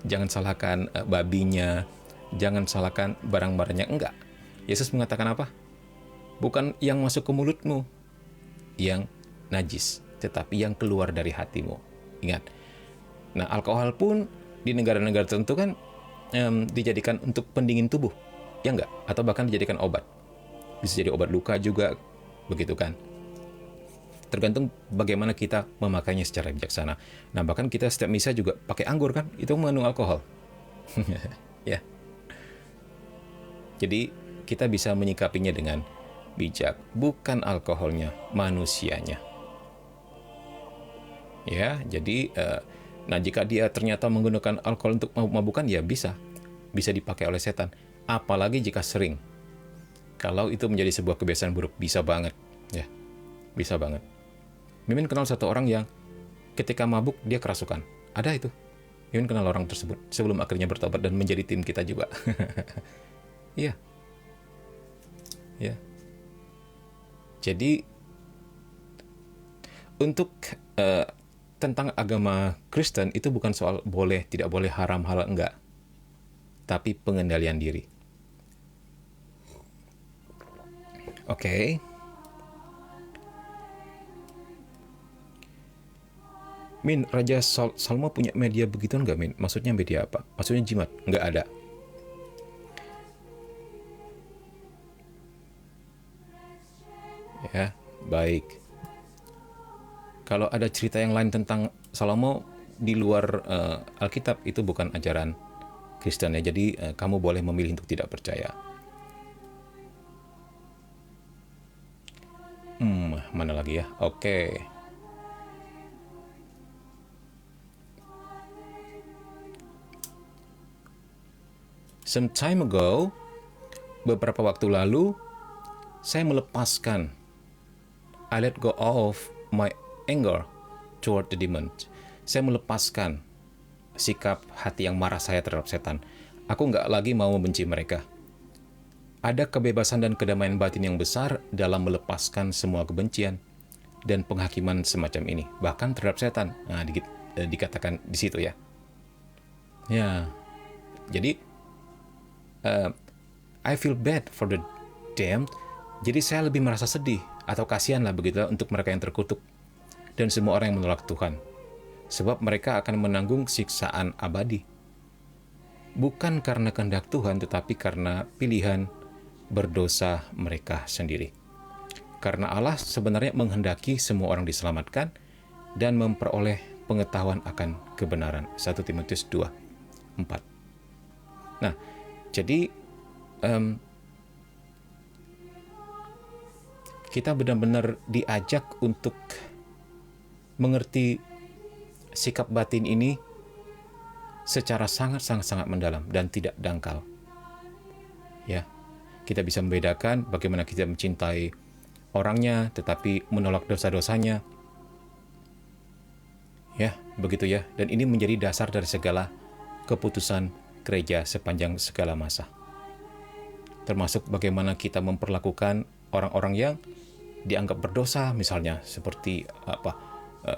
jangan salahkan babinya, jangan salahkan barang-barangnya. Enggak. Yesus mengatakan apa? Bukan yang masuk ke mulutmu yang najis, tetapi yang keluar dari hatimu. Ingat. Nah, alkohol pun di negara-negara tertentu kan dijadikan untuk pendingin tubuh, ya enggak? Atau bahkan dijadikan obat. bisa jadi obat luka juga, begitu kan. Tergantung bagaimana kita memakainya secara bijaksana. Nah, bahkan kita setiap misa juga pakai anggur kan, itu mengandung alkohol. Ya. Jadi kita bisa menyikapinya dengan bijak, bukan alkoholnya, manusianya. Ya, jadi nah jika dia ternyata menggunakan alkohol untuk mabuk-mabukan, ya bisa dipakai oleh setan. Apalagi jika sering. Kalau itu menjadi sebuah kebiasaan buruk, bisa banget, ya, bisa banget. Mimin kenal satu orang yang ketika mabuk dia kerasukan. Ada itu. Mimin kenal orang tersebut sebelum akhirnya bertobat dan menjadi tim kita juga. Iya. Ya. Jadi untuk tentang agama Kristen itu bukan soal boleh, tidak boleh, haram, halal, enggak. Tapi pengendalian diri. Oke. Min, Raja Salma punya media begituan nggak, Min? Maksudnya media apa? Maksudnya jimat? Nggak ada. Ya, baik. Kalau ada cerita yang lain tentang Salomo di luar Alkitab, itu bukan ajaran Kristen ya. Jadi kamu boleh memilih untuk tidak percaya. Mana lagi ya? Oke. Some time ago, beberapa waktu lalu, saya melepaskan, I let go of my anger toward the demon. Saya melepaskan sikap hati yang marah saya terhadap setan. Aku nggak lagi mau membenci mereka. Ada kebebasan dan kedamaian batin yang besar dalam melepaskan semua kebencian dan penghakiman semacam ini, bahkan terhadap setan. Nah, dikatakan di situ ya. Ya, jadi I feel bad for the damned. Jadi saya lebih merasa sedih atau kasihan lah begitu untuk mereka yang terkutuk dan semua orang yang menolak Tuhan, sebab mereka akan menanggung siksaan abadi. Bukan karena kehendak Tuhan, tetapi karena pilihan berdosa mereka sendiri. Karena Allah sebenarnya menghendaki semua orang diselamatkan dan memperoleh pengetahuan akan kebenaran. 1 Timotius 2:4. Nah, jadi kita benar-benar diajak untuk mengerti sikap batin ini secara sangat-sangat mendalam dan tidak dangkal. Ya, kita bisa membedakan bagaimana kita mencintai orangnya tetapi menolak dosa-dosanya. Ya, begitu ya. Dan ini menjadi dasar dari segala keputusan gereja sepanjang segala masa. Termasuk bagaimana kita memperlakukan orang-orang yang dianggap berdosa, misalnya seperti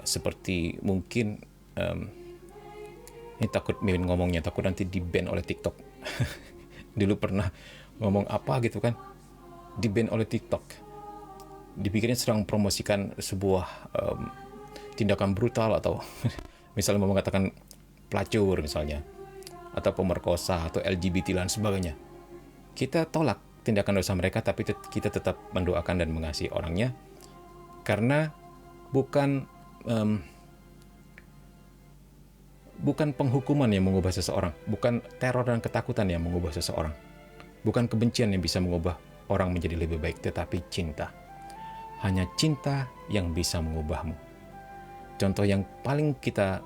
seperti mungkin ini takut Mimin ngomongnya, takut nanti di-ban oleh TikTok. Dulu pernah ngomong apa gitu kan, di-ban oleh TikTok. Dipikirnya sedang promosikan sebuah tindakan brutal atau misalnya mau mengatakan pelacur misalnya, atau pemerkosa atau LGBT dan sebagainya. Kita tolak tindakan dosa mereka, tapi kita tetap mendoakan dan mengasihi orangnya, karena bukan penghukuman yang mengubah seseorang, bukan teror dan ketakutan yang mengubah seseorang, bukan kebencian yang bisa mengubah orang menjadi lebih baik, tetapi cinta. Hanya cinta yang bisa mengubahmu. Contoh yang paling kita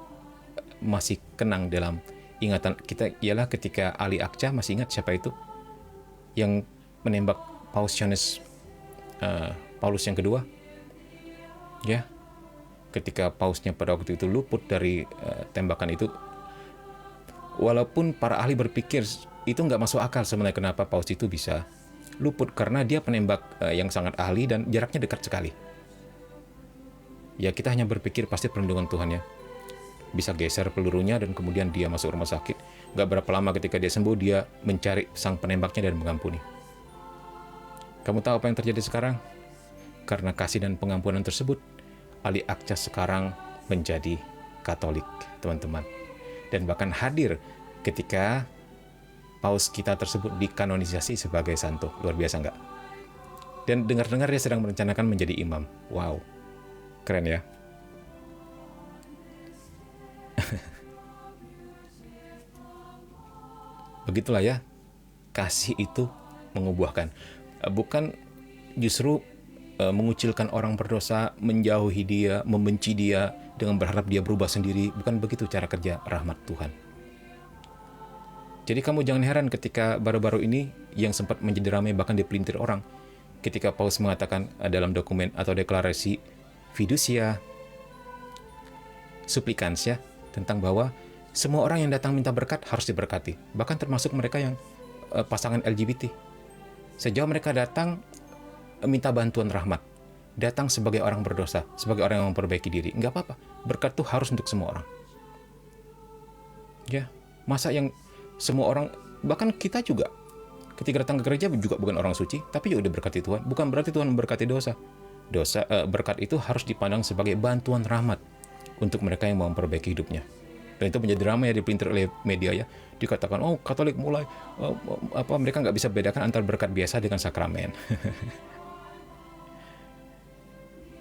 masih kenang dalam ingatan kita ialah ketika Ali Akca, masih ingat siapa itu? Yang menembak Paus Yohanes Paulus yang kedua, ya, ketika pausnya pada waktu itu luput dari tembakan itu, walaupun para ahli berpikir itu nggak masuk akal sebenarnya kenapa paus itu bisa luput, karena dia penembak yang sangat ahli dan jaraknya dekat sekali. Ya, kita hanya berpikir pasti perlindungan Tuhan ya, bisa geser pelurunya dan kemudian dia masuk rumah sakit. Gak berapa lama ketika dia sembuh, dia mencari sang penembaknya dan mengampuni. Kamu tahu apa yang terjadi sekarang? Karena kasih dan pengampunan tersebut, Ali Akca sekarang menjadi Katolik, teman-teman. Dan bahkan hadir ketika paus kita tersebut dikanonisasi sebagai santo. Luar biasa nggak? Dan dengar-dengar dia sedang merencanakan menjadi imam. Wow, keren ya. Begitulah ya, kasih itu mengubuhkan. Bukan justru mengucilkan orang berdosa, menjauhi dia, membenci dia, dengan berharap dia berubah sendiri. Bukan begitu cara kerja rahmat Tuhan. Jadi kamu jangan heran ketika baru-baru ini yang sempat menjadi ramai bahkan dipelintir orang. Ketika Paulus mengatakan dalam dokumen atau deklarasi fiducia supplicans ya, tentang bahwa semua orang yang datang minta berkat harus diberkati. Bahkan termasuk mereka yang pasangan LGBT. Sejauh mereka datang minta bantuan rahmat, datang sebagai orang berdosa, sebagai orang yang memperbaiki diri, nggak apa-apa. Berkat itu harus untuk semua orang. Ya, masa yang semua orang, bahkan kita juga, ketika datang ke gereja juga bukan orang suci, tapi juga diberkati Tuhan. Bukan berarti Tuhan memberkati dosa. Berkat itu harus dipandang sebagai bantuan rahmat untuk mereka yang mau memperbaiki hidupnya. Dan itu menjadi ramai ya, dipelintir oleh media ya. Dikatakan, oh Katolik mulai mereka nggak bisa bedakan antara berkat biasa dengan sakramen.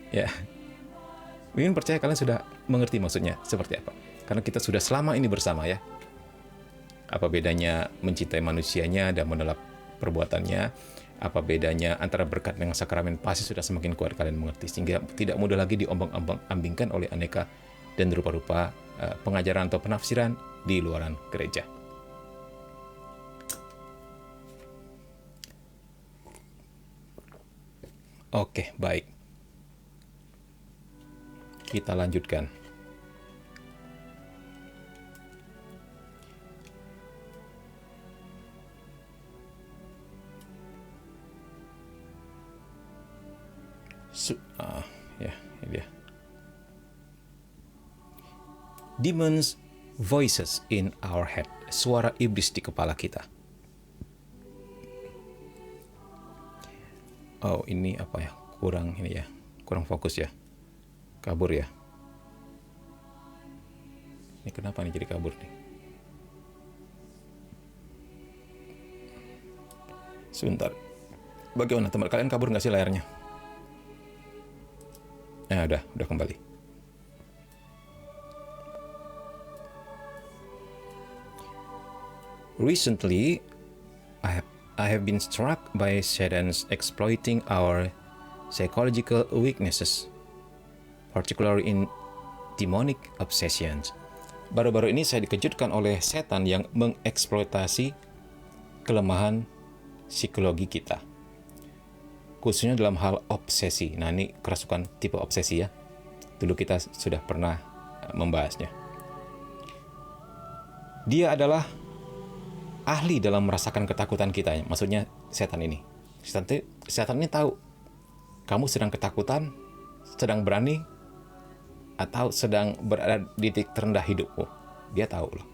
Ya, mungkin percaya kalian sudah mengerti maksudnya seperti apa. Karena kita sudah selama ini bersama ya. Apa bedanya mencintai manusianya dan menolak perbuatannya? Apa bedanya antara berkat dengan sakramen? Pasti sudah semakin kuat kalian mengerti. Sehingga tidak mudah lagi diombang-ambingkan oleh aneka dan rupa-rupa pengajaran atau penafsiran di luaran gereja. Oke, baik. Kita lanjutkan. Ya, ini dia. Demons voices in our head. Suara iblis di kepala kita. Oh, ini apa ya? Kurang fokus ya. Kabur ya. Ini kenapa nih jadi kabur nih? Sebentar. Bagaimana teman? Kalian kabur nggak sih layarnya? Nah, udah kembali. Recently, I have been struck by Satan's exploiting our psychological weaknesses, particularly in demonic obsessions. Baru-baru ini saya dikejutkan oleh setan yang mengeksploitasi kelemahan psikologi kita, khususnya dalam hal obsesi. Nah, ini kerasukan tipe obsesi ya. Dulu kita sudah pernah membahasnya. Dia adalah ahli dalam merasakan ketakutan kita. Maksudnya setan ini. Setan ini tahu kamu sedang ketakutan, sedang berani, atau sedang berada di titik terendah hidupmu. Dia tahu loh.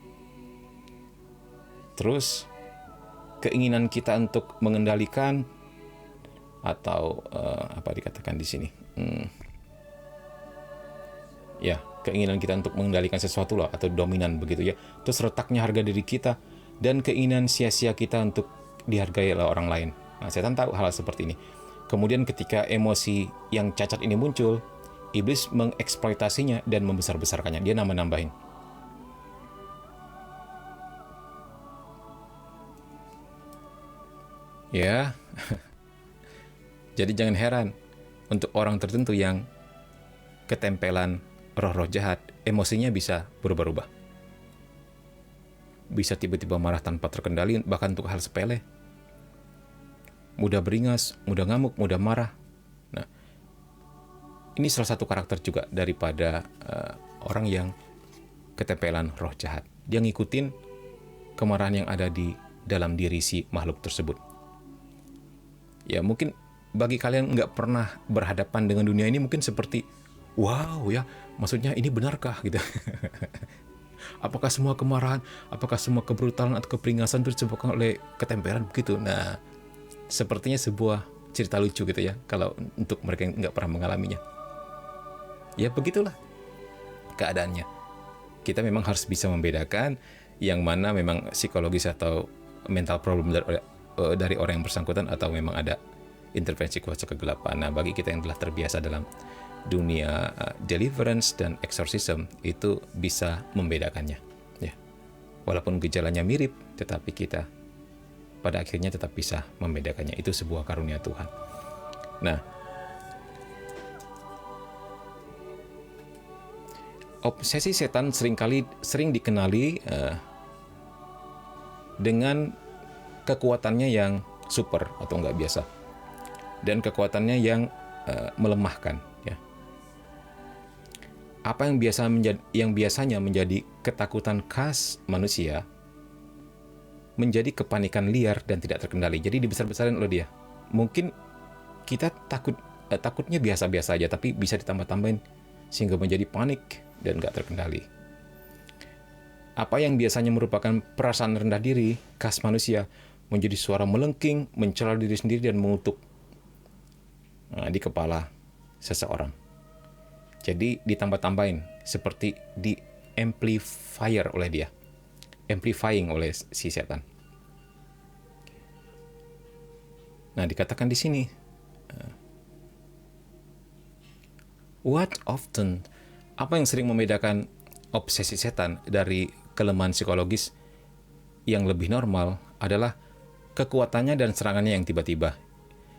Terus keinginan kita untuk mengendalikan atau apa dikatakan di sini? Ya, keinginan kita untuk mengendalikan sesuatu loh, atau dominan begitu ya. Terus retaknya harga diri kita dan keinginan sia-sia kita untuk dihargai oleh orang lain. Nah, setan tahu hal seperti ini. Kemudian ketika emosi yang cacat ini muncul, iblis mengeksploitasinya dan membesar-besarkannya. Dia nambah-nambahin. Ya. Jadi jangan heran untuk orang tertentu yang ketempelan roh-roh jahat, emosinya bisa berubah-ubah. Bisa tiba-tiba marah tanpa terkendali, bahkan untuk hal sepele. Mudah beringas, mudah ngamuk, mudah marah. Nah, ini salah satu karakter juga daripada orang yang ketempelan roh jahat. Dia ngikutin kemarahan yang ada di dalam diri si makhluk tersebut. Ya, mungkin bagi kalian nggak pernah berhadapan dengan dunia ini, mungkin seperti, wow ya, maksudnya ini benarkah gitu. Apakah semua kemarahan, apakah semua kebrutalan atau keperingasan itu disebabkan oleh ketempelan begitu? Nah, sepertinya sebuah cerita lucu gitu ya, kalau untuk mereka yang nggak pernah mengalaminya. Ya begitulah keadaannya. Kita memang harus bisa membedakan yang mana memang psikologis atau mental problem dari orang yang bersangkutan, atau memang ada intervensi kuasa kegelapan. Nah, bagi kita yang telah terbiasa dalam dunia deliverance dan exorcism, itu bisa membedakannya. Ya, walaupun gejalanya mirip, tetapi kita pada akhirnya tetap bisa membedakannya. Itu sebuah karunia Tuhan. Nah, obsesi setan sering dikenali dengan kekuatannya yang super atau nggak biasa, dan kekuatannya yang melemahkan. Ya. Apa yang biasanya menjadi ketakutan khas manusia menjadi kepanikan liar dan tidak terkendali. Jadi dibesar-besarin oleh dia. Mungkin kita takutnya biasa-biasa aja, tapi bisa ditambah-tambahin sehingga menjadi panik dan nggak terkendali. Apa yang biasanya merupakan perasaan rendah diri khas manusia menjadi suara melengking, mencela diri sendiri dan mengutuk di kepala seseorang. Jadi ditambah-tambahin seperti di amplifier oleh dia, amplifying oleh si setan. Nah, dikatakan di sini, what often, apa yang sering membedakan obsesi setan dari kelemahan psikologis yang lebih normal adalah kekuatannya dan serangannya yang tiba-tiba.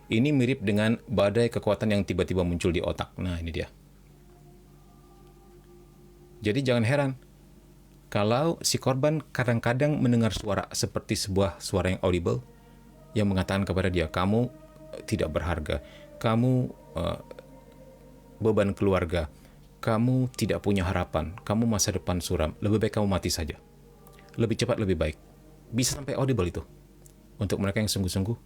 Ini mirip dengan badai kekuatan yang tiba-tiba muncul di otak. Nah, ini dia. Jadi jangan heran kalau si korban kadang-kadang mendengar suara seperti sebuah suara yang audible yang mengatakan kepada dia, kamu tidak berharga, kamu beban keluarga, kamu tidak punya harapan, kamu masa depan suram, lebih baik kamu mati saja. Lebih cepat, lebih baik. Bisa sampai audible itu untuk mereka yang sungguh-sungguh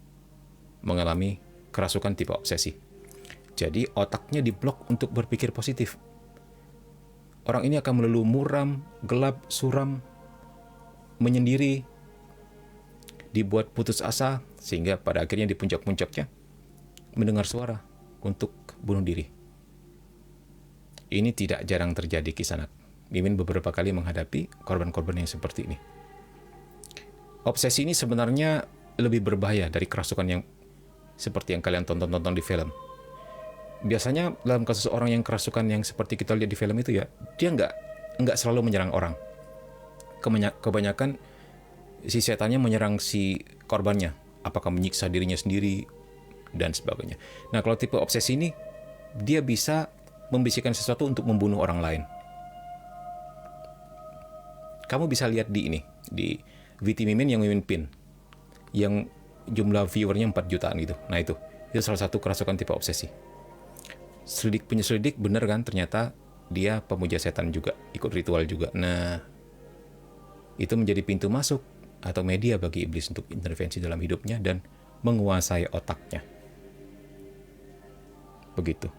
mengalami kerasukan tipe obsesi. Jadi otaknya diblok untuk berpikir positif. Orang ini akan melulu muram, gelap, suram, menyendiri, dibuat putus asa, sehingga pada akhirnya di puncak-puncaknya mendengar suara untuk bunuh diri. Ini tidak jarang terjadi, Kisanak. Mimin beberapa kali menghadapi korban-korban yang seperti ini. Obsesi ini sebenarnya lebih berbahaya dari kerasukan yang seperti yang kalian tonton di film. Biasanya dalam kasus orang yang kerasukan yang seperti kita lihat di film itu ya, dia nggak selalu menyerang orang. Kebanyakan si setannya menyerang si korbannya, apakah menyiksa dirinya sendiri dan sebagainya. Nah, kalau tipe obsesi ini, dia bisa membisikkan sesuatu untuk membunuh orang lain. Kamu bisa lihat di VT Mimin yang Mimin pin, yang jumlah viewernya 4 jutaan gitu. Nah, itu salah satu kerasukan tipe obsesi. Penyelidik bener kan, ternyata dia pemuja setan juga, ikut ritual juga. Nah, itu menjadi pintu masuk atau media bagi iblis untuk intervensi dalam hidupnya dan menguasai otaknya. Begitu.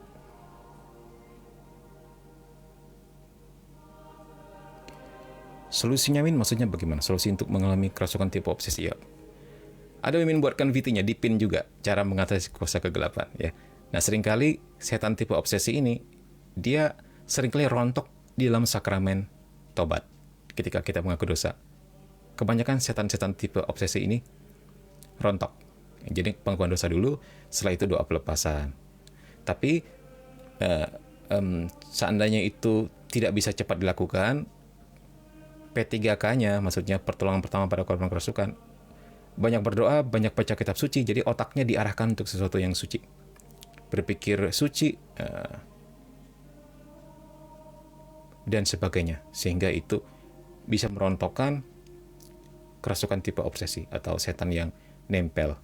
Solusinya, Min, maksudnya bagaimana? Solusi untuk mengalami kerasukan tipe obsesi ya. Ada Mimin buatkan VT-nya, di pin juga, cara mengatasi kuasa kegelapan ya. Nah, seringkali setan tipe obsesi ini, dia seringkali rontok di dalam sakramen tobat ketika kita mengaku dosa. Kebanyakan setan-setan tipe obsesi ini rontok. Jadi pengakuan dosa dulu, setelah itu doa pelepasan. Tapi seandainya itu tidak bisa cepat dilakukan, P3K-nya, maksudnya pertolongan pertama pada korban kerasukan, banyak berdoa, banyak baca kitab suci, jadi otaknya diarahkan untuk sesuatu yang suci. Berpikir suci, dan sebagainya. Sehingga itu bisa merontokkan kerasukan tipe obsesi atau setan yang nempel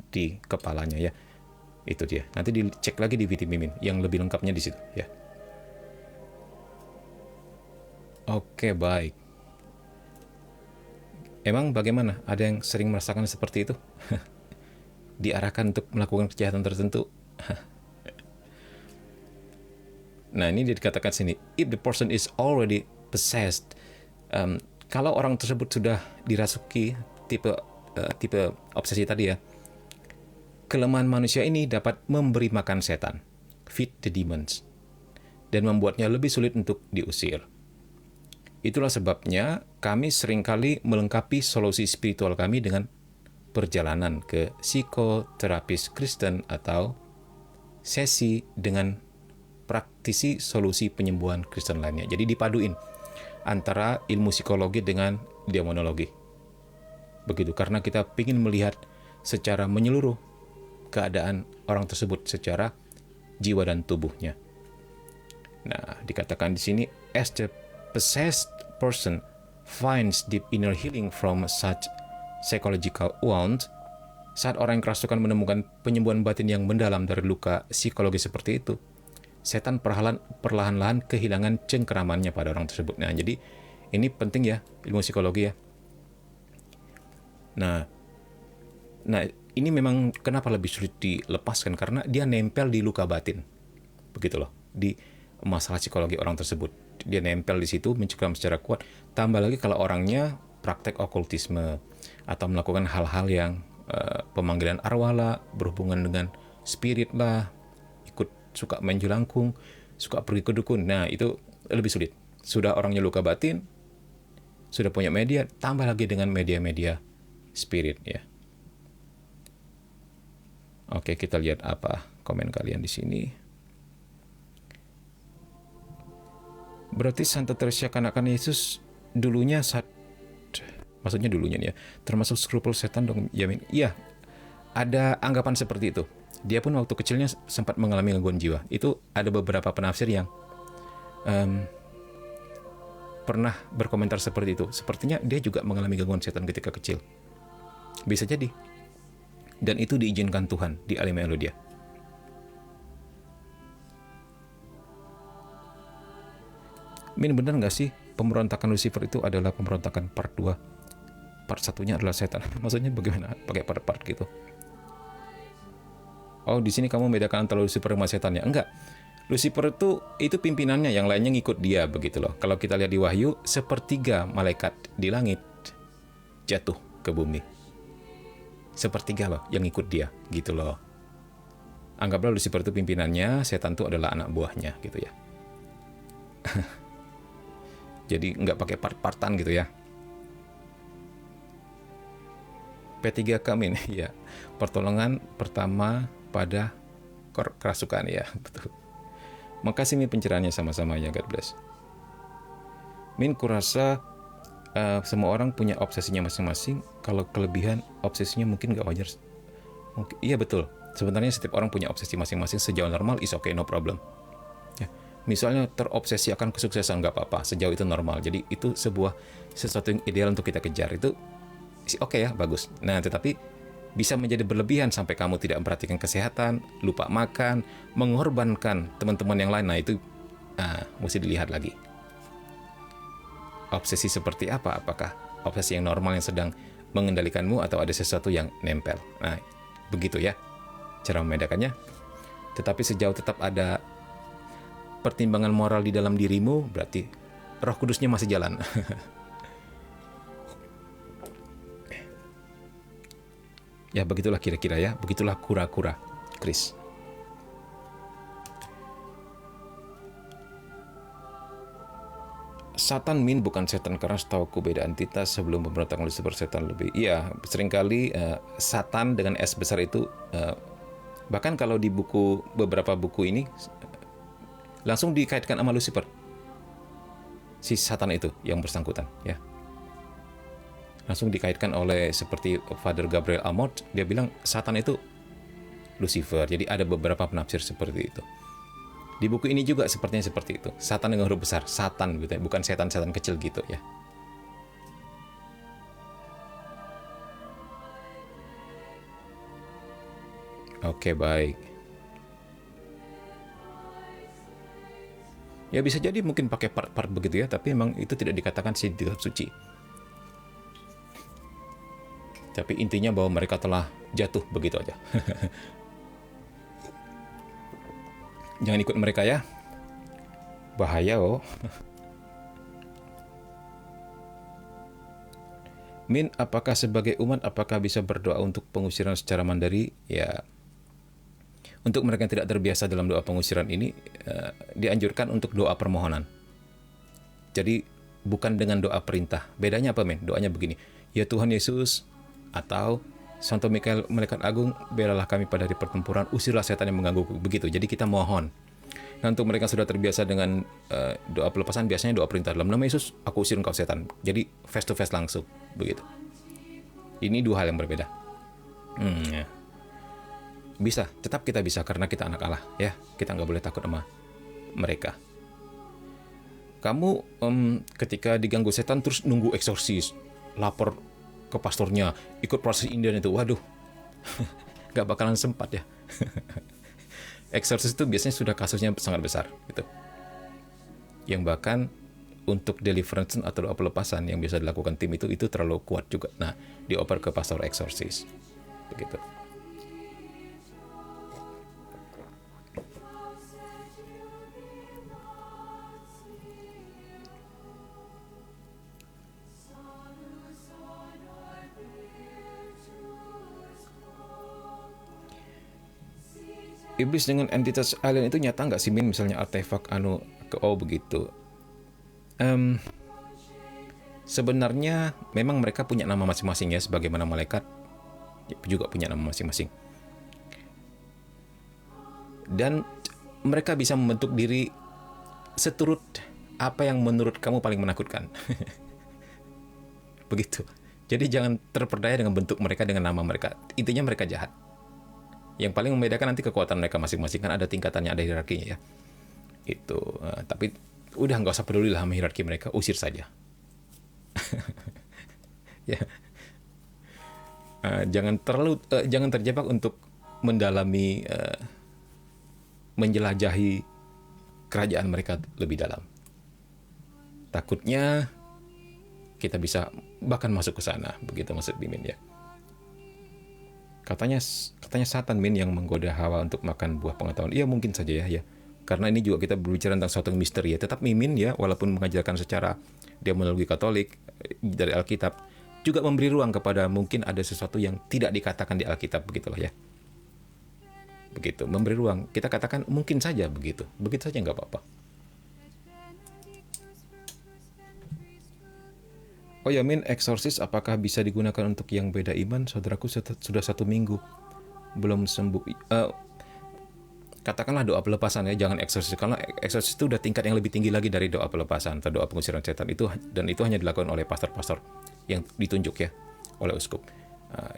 di kepalanya ya. Itu dia. Nanti dicek lagi di VT Mimin yang lebih lengkapnya di situ ya. Oke, baik. Emang bagaimana? Ada yang sering merasakan seperti itu? Diarahkan untuk melakukan kejahatan tertentu? Nah, ini dikatakan sini, if the person is already possessed, kalau orang tersebut sudah dirasuki tipe obsesi tadi ya, kelemahan manusia ini dapat memberi makan setan, feed the demons, dan membuatnya lebih sulit untuk diusir. Itulah sebabnya kami seringkali melengkapi solusi spiritual kami dengan perjalanan ke psikoterapis Kristen atau sesi dengan praktisi solusi penyembuhan Kristen lainnya. Jadi dipaduin antara ilmu psikologi dengan demonologi. Begitu, karena kita ingin melihat secara menyeluruh keadaan orang tersebut secara jiwa dan tubuhnya. Nah, dikatakan di sini, as the possessed person finds deep inner healing from such psychological wound, saat orang yang kerasukan menemukan penyembuhan batin yang mendalam dari luka psikologi seperti itu, setan perlahan-lahan kehilangan cengkeramannya pada orang tersebut. Nah, jadi ini penting ya, ilmu psikologi ya. Nah, ini memang kenapa lebih sulit dilepaskan, karena dia nempel di luka batin. Begitu loh, di masalah psikologi orang tersebut. Dia nempel di situ, mencengkeram secara kuat. Tambah lagi kalau orangnya praktek okultisme atau melakukan hal-hal yang pemanggilan arwah lah, berhubungan dengan spirit lah, ikut suka main jelangkung, suka pergi ke dukun. Nah, itu lebih sulit. Sudah orangnya luka batin, sudah punya media, tambah lagi dengan media-media spirit ya. Oke, kita lihat apa komen kalian di sini. Berarti Santa Teresa kanak-kanak Yesus dulunya maksudnya dulunya nih ya, termasuk skrupul setan dong, Yamin? Iya, ada anggapan seperti itu. Dia pun waktu kecilnya sempat mengalami gangguan jiwa. Itu ada beberapa penafsir yang pernah berkomentar seperti itu. Sepertinya dia juga mengalami gangguan setan ketika kecil. Bisa jadi. Dan itu diizinkan Tuhan di alami oleh dia. Min, benar nggak sih pemberontakan Lucifer itu adalah pemberontakan part 2? Part 1-nya adalah setan. Maksudnya bagaimana? Pakai part-part gitu. Oh, di sini kamu membedakan antara Lucifer sama setannya. Enggak. Lucifer itu pimpinannya, yang lainnya ngikut dia, begitu loh. Kalau kita lihat di Wahyu, 1/3 malaikat di langit jatuh ke bumi. 1/3 loh yang ikut dia, gitu loh. Anggaplah Lucifer itu pimpinannya, setan itu adalah anak buahnya, gitu ya. Jadi nggak pakai part-partan gitu ya. P3K Min, ya. Pertolongan pertama pada kerasukan ya, betul. Makasih Min pencerahannya sama-sama ya, God bless. Min, kurasa semua orang punya obsesinya masing-masing. Kalau kelebihan obsesinya mungkin nggak wajar. Iya betul. Sebenarnya setiap orang punya obsesi masing-masing. Sejauh normal is okay, no problem. Ya. Misalnya terobsesi akan kesuksesan, nggak apa-apa. Sejauh itu normal. Jadi itu sesuatu yang ideal untuk kita kejar. Itu oke ya, bagus. Nah, tetapi bisa menjadi berlebihan sampai kamu tidak memperhatikan kesehatan, lupa makan, mengorbankan teman-teman yang lain. Nah, itu mesti dilihat lagi. Obsesi seperti apa? Apakah obsesi yang normal yang sedang mengendalikanmu atau ada sesuatu yang nempel? Nah, begitu ya cara membedakannya. Tetapi sejauh tetap ada pertimbangan moral di dalam dirimu, berarti Roh Kudusnya masih jalan. Ya, begitulah kira-kira ya. Begitulah kura-kura, Chris. Satan Min, bukan setan keras, tahuku beda entitas. Sebelum pemberontakan Lucifer, setan lebih. Iya, seringkali Satan dengan S besar itu bahkan kalau di beberapa buku ini langsung dikaitkan sama Lucifer. Si Satan itu yang bersangkutan ya. Langsung dikaitkan oleh seperti Father Gabriel Amort, dia bilang Satan itu Lucifer. Jadi ada beberapa penafsir seperti itu. Di buku ini juga sepertinya seperti itu. Satan dengan huruf besar, Satan gitu ya, bukan setan-setan kecil gitu ya. Oke, baik. Ya bisa jadi mungkin pakai part-part begitu ya, tapi memang itu tidak dikatakan di kitab suci. Tapi intinya bahwa mereka telah jatuh begitu aja. Jangan ikut mereka ya. Bahaya oh. Min, apakah sebagai umat apakah bisa berdoa untuk pengusiran secara mandiri? Ya. Untuk mereka yang tidak terbiasa dalam doa pengusiran ini dianjurkan untuk doa permohonan. Jadi bukan dengan doa perintah. Bedanya apa, men? Doanya begini. Ya Tuhan Yesus, atau Santo Mikael, malaikat agung, belalah kami pada hari pertempuran, usirlah setan yang mengganggu. Begitu. Jadi kita mohon. Nah, untuk mereka sudah terbiasa dengan doa pelepasan, biasanya doa perintah dalam nama Yesus, aku usir engkau setan. Jadi face to face langsung. Begitu. Ini dua hal yang berbeda. Ya. Bisa, tetap kita bisa karena kita anak Allah. Ya, kita nggak boleh takut sama mereka. Kamu ketika diganggu setan terus nunggu eksorsis, lapor ke pastornya, ikut proses Indian itu, waduh, nggak bakalan sempat ya. Eksorsis itu biasanya sudah kasusnya sangat besar, gitu. Yang bahkan untuk deliverance atau doa pelepasan yang bisa dilakukan tim itu terlalu kuat juga. Nah, dioper ke pastor eksorsis, begitu. Iblis dengan entitas alien itu nyata nggak sih, Min? Misalnya artefak begitu. Sebenarnya memang mereka punya nama masing-masing ya, sebagaimana malaikat juga punya nama masing-masing. Dan mereka bisa membentuk diri seturut apa yang menurut kamu paling menakutkan. Begitu. Jadi jangan terperdaya dengan bentuk mereka, dengan nama mereka. Intinya mereka jahat. Yang paling membedakan nanti kekuatan mereka masing-masing, kan ada tingkatannya, ada hierarkinya ya. Itu. Tapi udah nggak usah peduli lah sama hierarki mereka, usir saja. Ya. Jangan terjebak untuk mendalami, menjelajahi kerajaan mereka lebih dalam. Takutnya kita bisa bahkan masuk ke sana, begitu maksud Mimin ya. Katanya Satan, Min, yang menggoda Hawa untuk makan buah pengetahuan. Iya, mungkin saja ya. Karena ini juga kita berbicara tentang suatu misteri ya. Tetap Mimin ya, walaupun mengajarkan secara demonologi Katolik dari Alkitab, juga memberi ruang kepada mungkin ada sesuatu yang tidak dikatakan di Alkitab, begitulah ya. Begitu, memberi ruang. Kita katakan mungkin saja begitu. Begitu saja nggak apa-apa. Oh ya, Min, eksorsis apakah bisa digunakan untuk yang beda iman? Saudaraku sudah 1 minggu belum sembuh. Katakanlah doa pelepasan ya, jangan eksorsis. Karena eksorsis itu udah tingkat yang lebih tinggi lagi dari doa pelepasan atau doa pengusiran setan itu, dan itu hanya dilakukan oleh pastor-pastor yang ditunjuk ya oleh uskup.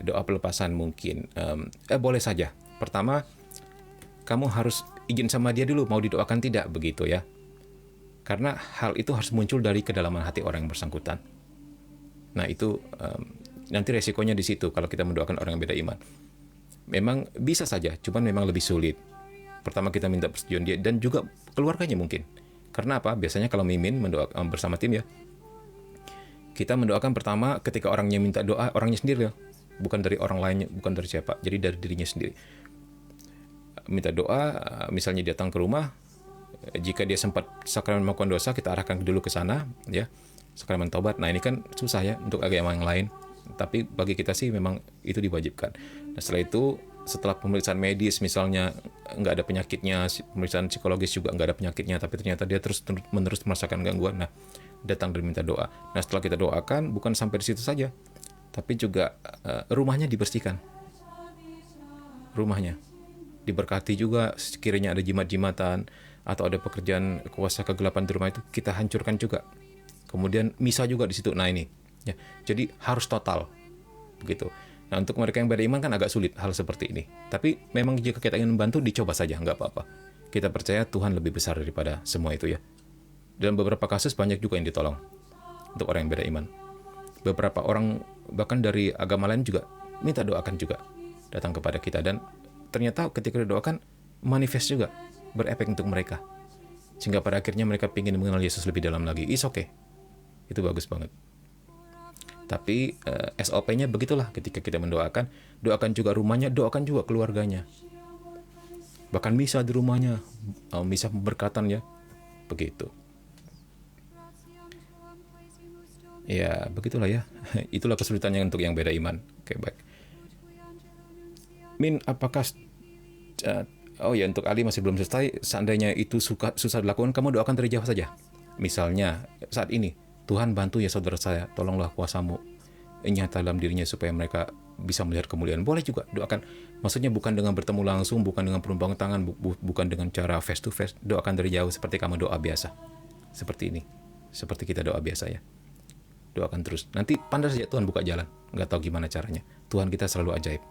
Doa pelepasan mungkin boleh saja. Pertama, kamu harus izin sama dia dulu mau didoakan tidak, begitu ya. Karena hal itu harus muncul dari kedalaman hati orang yang bersangkutan. Nah itu nanti resikonya di situ kalau kita mendoakan orang yang beda iman. Memang bisa saja, cuman memang lebih sulit. Pertama kita minta persetujuan dia dan juga keluarganya mungkin. Karena apa? Biasanya kalau Mimin mendoakan bersama tim ya, kita mendoakan pertama ketika orangnya minta doa, orangnya sendiri ya, bukan dari orang lainnya, bukan dari siapa. Jadi dari dirinya sendiri. Minta doa, misalnya datang ke rumah, jika dia sempat sakramen melakukan dosa, kita arahkan dulu ke sana ya. Sakramen taubat. Nah ini kan susah ya untuk agama yang lain, tapi bagi kita sih memang itu diwajibkan. Nah setelah itu, setelah pemeriksaan medis misalnya nggak ada penyakitnya, pemeriksaan psikologis juga nggak ada penyakitnya, tapi ternyata dia terus-menerus merasakan gangguan, nah datang dan minta doa. Nah setelah kita doakan, bukan sampai di situ saja, tapi juga rumahnya dibersihkan, rumahnya diberkati juga. Sekiranya ada jimat-jimatan atau ada pekerjaan kuasa kegelapan di rumah itu, kita hancurkan juga. Kemudian misa juga di situ. Nah ini, ya, jadi harus total, begitu. Nah untuk mereka yang beda iman kan agak sulit hal seperti ini. Tapi memang jika kita ingin membantu, dicoba saja, nggak apa-apa. Kita percaya Tuhan lebih besar daripada semua itu ya. Dalam beberapa kasus banyak juga yang ditolong untuk orang yang beda iman. Beberapa orang bahkan dari agama lain juga minta doakan juga, datang kepada kita, dan ternyata ketika didoakan manifest juga, berefek untuk mereka. Sehingga pada akhirnya mereka ingin mengenal Yesus lebih dalam lagi. It's okay. Itu bagus banget. Tapi SOP-nya begitulah, ketika kita mendoakan, doakan juga rumahnya, doakan juga keluarganya. Bahkan misa di rumahnya, misa pemberkatan ya, begitu. Ya, begitulah ya. Itulah kesulitannya untuk yang beda iman. Oke, baik. Min, apakah untuk Ali masih belum selesai. Seandainya itu susah dilakukan, kamu doakan dari jauh saja. Misalnya saat ini, Tuhan bantu ya saudara saya, tolonglah kuasamu nyata dalam dirinya supaya mereka bisa melihat kemuliaan. Boleh juga doakan. Maksudnya bukan dengan bertemu langsung, bukan dengan penumpang tangan, bukan dengan cara face to face. Doakan dari jauh seperti kamu doa biasa. Seperti ini. Seperti kita doa biasa ya. Doakan terus. Nanti pandai saja Tuhan buka jalan. Nggak tahu gimana caranya. Tuhan kita selalu ajaib.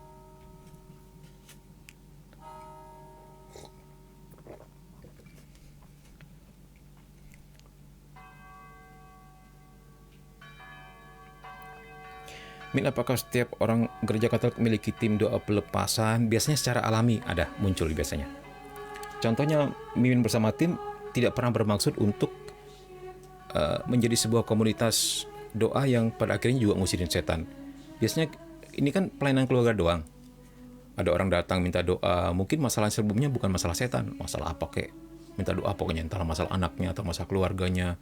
Min, apakah setiap orang gereja Katolik memiliki tim doa pelepasan? Biasanya secara alami ada muncul biasanya. Contohnya, Mimin bersama tim tidak pernah bermaksud untuk menjadi sebuah komunitas doa yang pada akhirnya juga ngusirin setan. Biasanya ini kan pelayanan keluarga doang. Ada orang datang minta doa, mungkin masalah sebelumnya bukan masalah setan, masalah apa kek. Minta doa pokoknya, entah masalah anaknya atau masalah keluarganya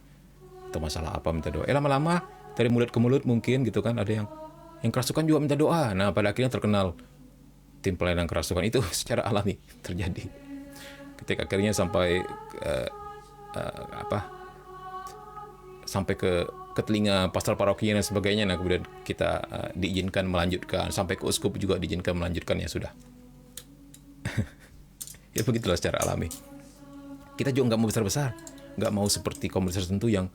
atau masalah apa minta doa. Lama-lama dari mulut ke mulut mungkin gitu kan, ada yang kerasukan juga minta doa. Nah, pada akhirnya terkenal tim pelayanan kerasukan itu secara alami terjadi. Ketika akhirnya sampai sampai ke telinga pastor paroki dan sebagainya, nah kemudian kita diizinkan melanjutkan, sampai ke uskup juga diizinkan melanjutkan, ya sudah. Ya begitulah secara alami. Kita juga nggak mau besar-besar, nggak mau seperti komunitas tertentu yang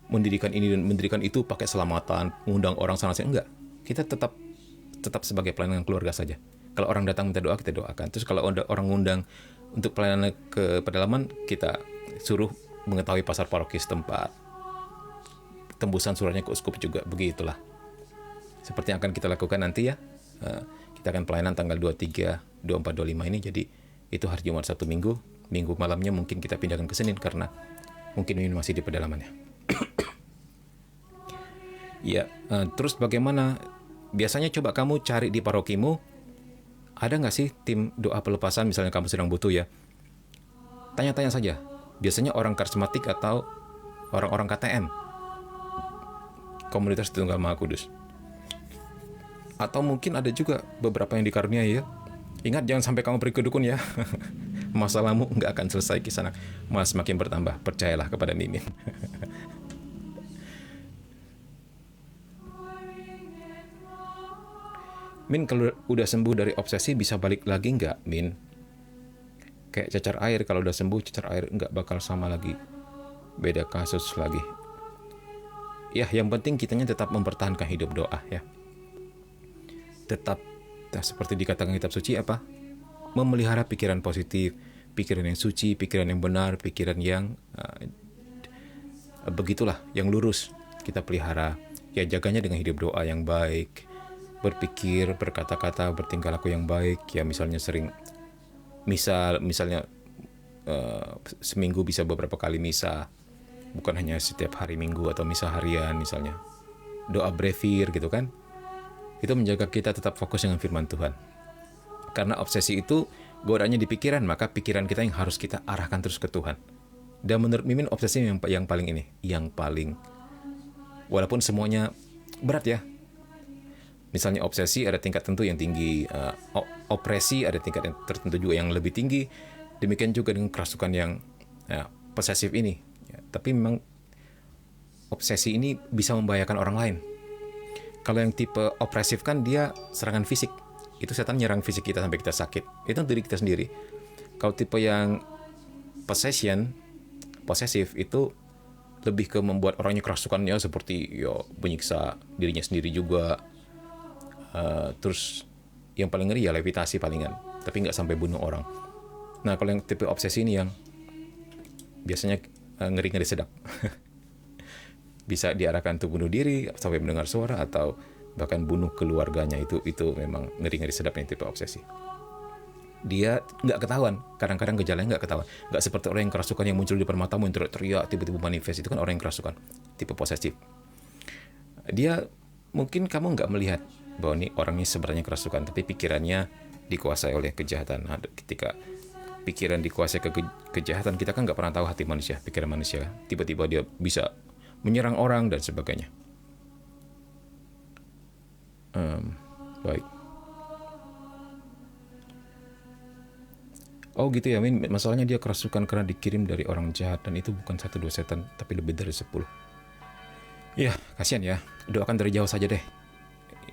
mendirikan ini dan mendirikan itu pakai selamatan, mengundang orang sana sini. Enggak. Kita tetap sebagai pelayanan keluarga saja. Kalau orang datang minta doa, kita doakan. Terus kalau orang ngundang untuk pelayanan ke pedalaman, kita suruh mengetahui pasar paroki setempat. Tembusan suratnya ke uskup juga, begitulah. Seperti yang akan kita lakukan nanti ya. Kita akan pelayanan tanggal 23, 24, 25 ini. Jadi itu hari Jumat Sabtu Minggu. Minggu malamnya mungkin kita pindahkan ke Senin karena mungkin ini masih di pedalamannya. Ya, terus bagaimana? Biasanya coba kamu cari di parokimu, ada nggak sih tim doa pelepasan, misalnya kamu sedang butuh ya. Tanya-tanya saja. Biasanya orang karismatik atau orang-orang KTM, Komunitas Tritunggal Maha Kudus. Atau mungkin ada juga beberapa yang dikaruniai ya. Ingat, jangan sampai kamu pergi ke dukun ya. Masalahmu nggak akan selesai di sana, malah semakin bertambah. Percayalah kepada Mimin. Min, kalau udah sembuh dari obsesi bisa balik lagi nggak, Min? Kayak cacar air, kalau udah sembuh cacar air nggak bakal sama lagi. Beda kasus lagi. Ya, yang penting kitanya tetap mempertahankan hidup doa ya. Tetap, seperti dikatakan kitab suci apa? Memelihara pikiran positif, pikiran yang suci, pikiran yang benar, pikiran yang begitulah, yang lurus kita pelihara. Ya, jaganya dengan hidup doa yang baik. Berpikir, berkata-kata, bertingkah laku yang baik. Ya, misalnya sering misalnya seminggu bisa beberapa kali misa, bukan hanya setiap hari Minggu atau misa harian misalnya. Doa brevir gitu kan. Itu menjaga kita tetap fokus dengan firman Tuhan. Karena obsesi itu godaannya di pikiran, maka pikiran kita yang harus kita arahkan terus ke Tuhan. Dan menurut Mimin obsesi yang paling ini, yang paling, walaupun semuanya berat ya. Misalnya obsesi ada tingkat tertentu yang tinggi, opresi ada tingkat yang tertentu juga yang lebih tinggi. Demikian juga dengan kerasukan yang posesif ini. Ya, tapi memang obsesi ini bisa membahayakan orang lain. Kalau yang tipe opresif kan dia serangan fisik. Itu setan nyerang fisik kita sampai kita sakit. Itu diri kita sendiri. Kalau tipe yang posesif itu lebih ke membuat orangnya kerasukannya seperti menyiksa dirinya sendiri juga. Terus yang paling ngeri ya levitasi palingan, tapi nggak sampai bunuh orang. Nah, kalau yang tipe obsesi ini yang biasanya ngeri-ngeri sedap. Bisa diarahkan untuk bunuh diri sampai mendengar suara atau bahkan bunuh keluarganya. Itu memang ngeri-ngeri sedap yang tipe obsesi. Dia nggak ketahuan, kadang-kadang gejalanya nggak ketahuan. Nggak seperti orang yang kerasukan yang muncul di depan matamu yang teriak tiba-tiba manifest. Itu kan orang yang kerasukan, tipe posesif. Dia mungkin kamu nggak melihat bahwa ini orangnya sebenarnya kerasukan, tapi pikirannya dikuasai oleh kejahatan. Nah, ketika pikiran dikuasai kejahatan, kita kan nggak pernah tahu hati manusia, pikiran manusia. Tiba-tiba dia bisa menyerang orang dan sebagainya. Baik. Oh gitu ya, Min. Masalahnya dia kerasukan karena dikirim dari orang jahat, dan itu bukan 1-2 setan, tapi lebih dari 10. Ya, kasihan ya. Doakan dari jauh saja deh.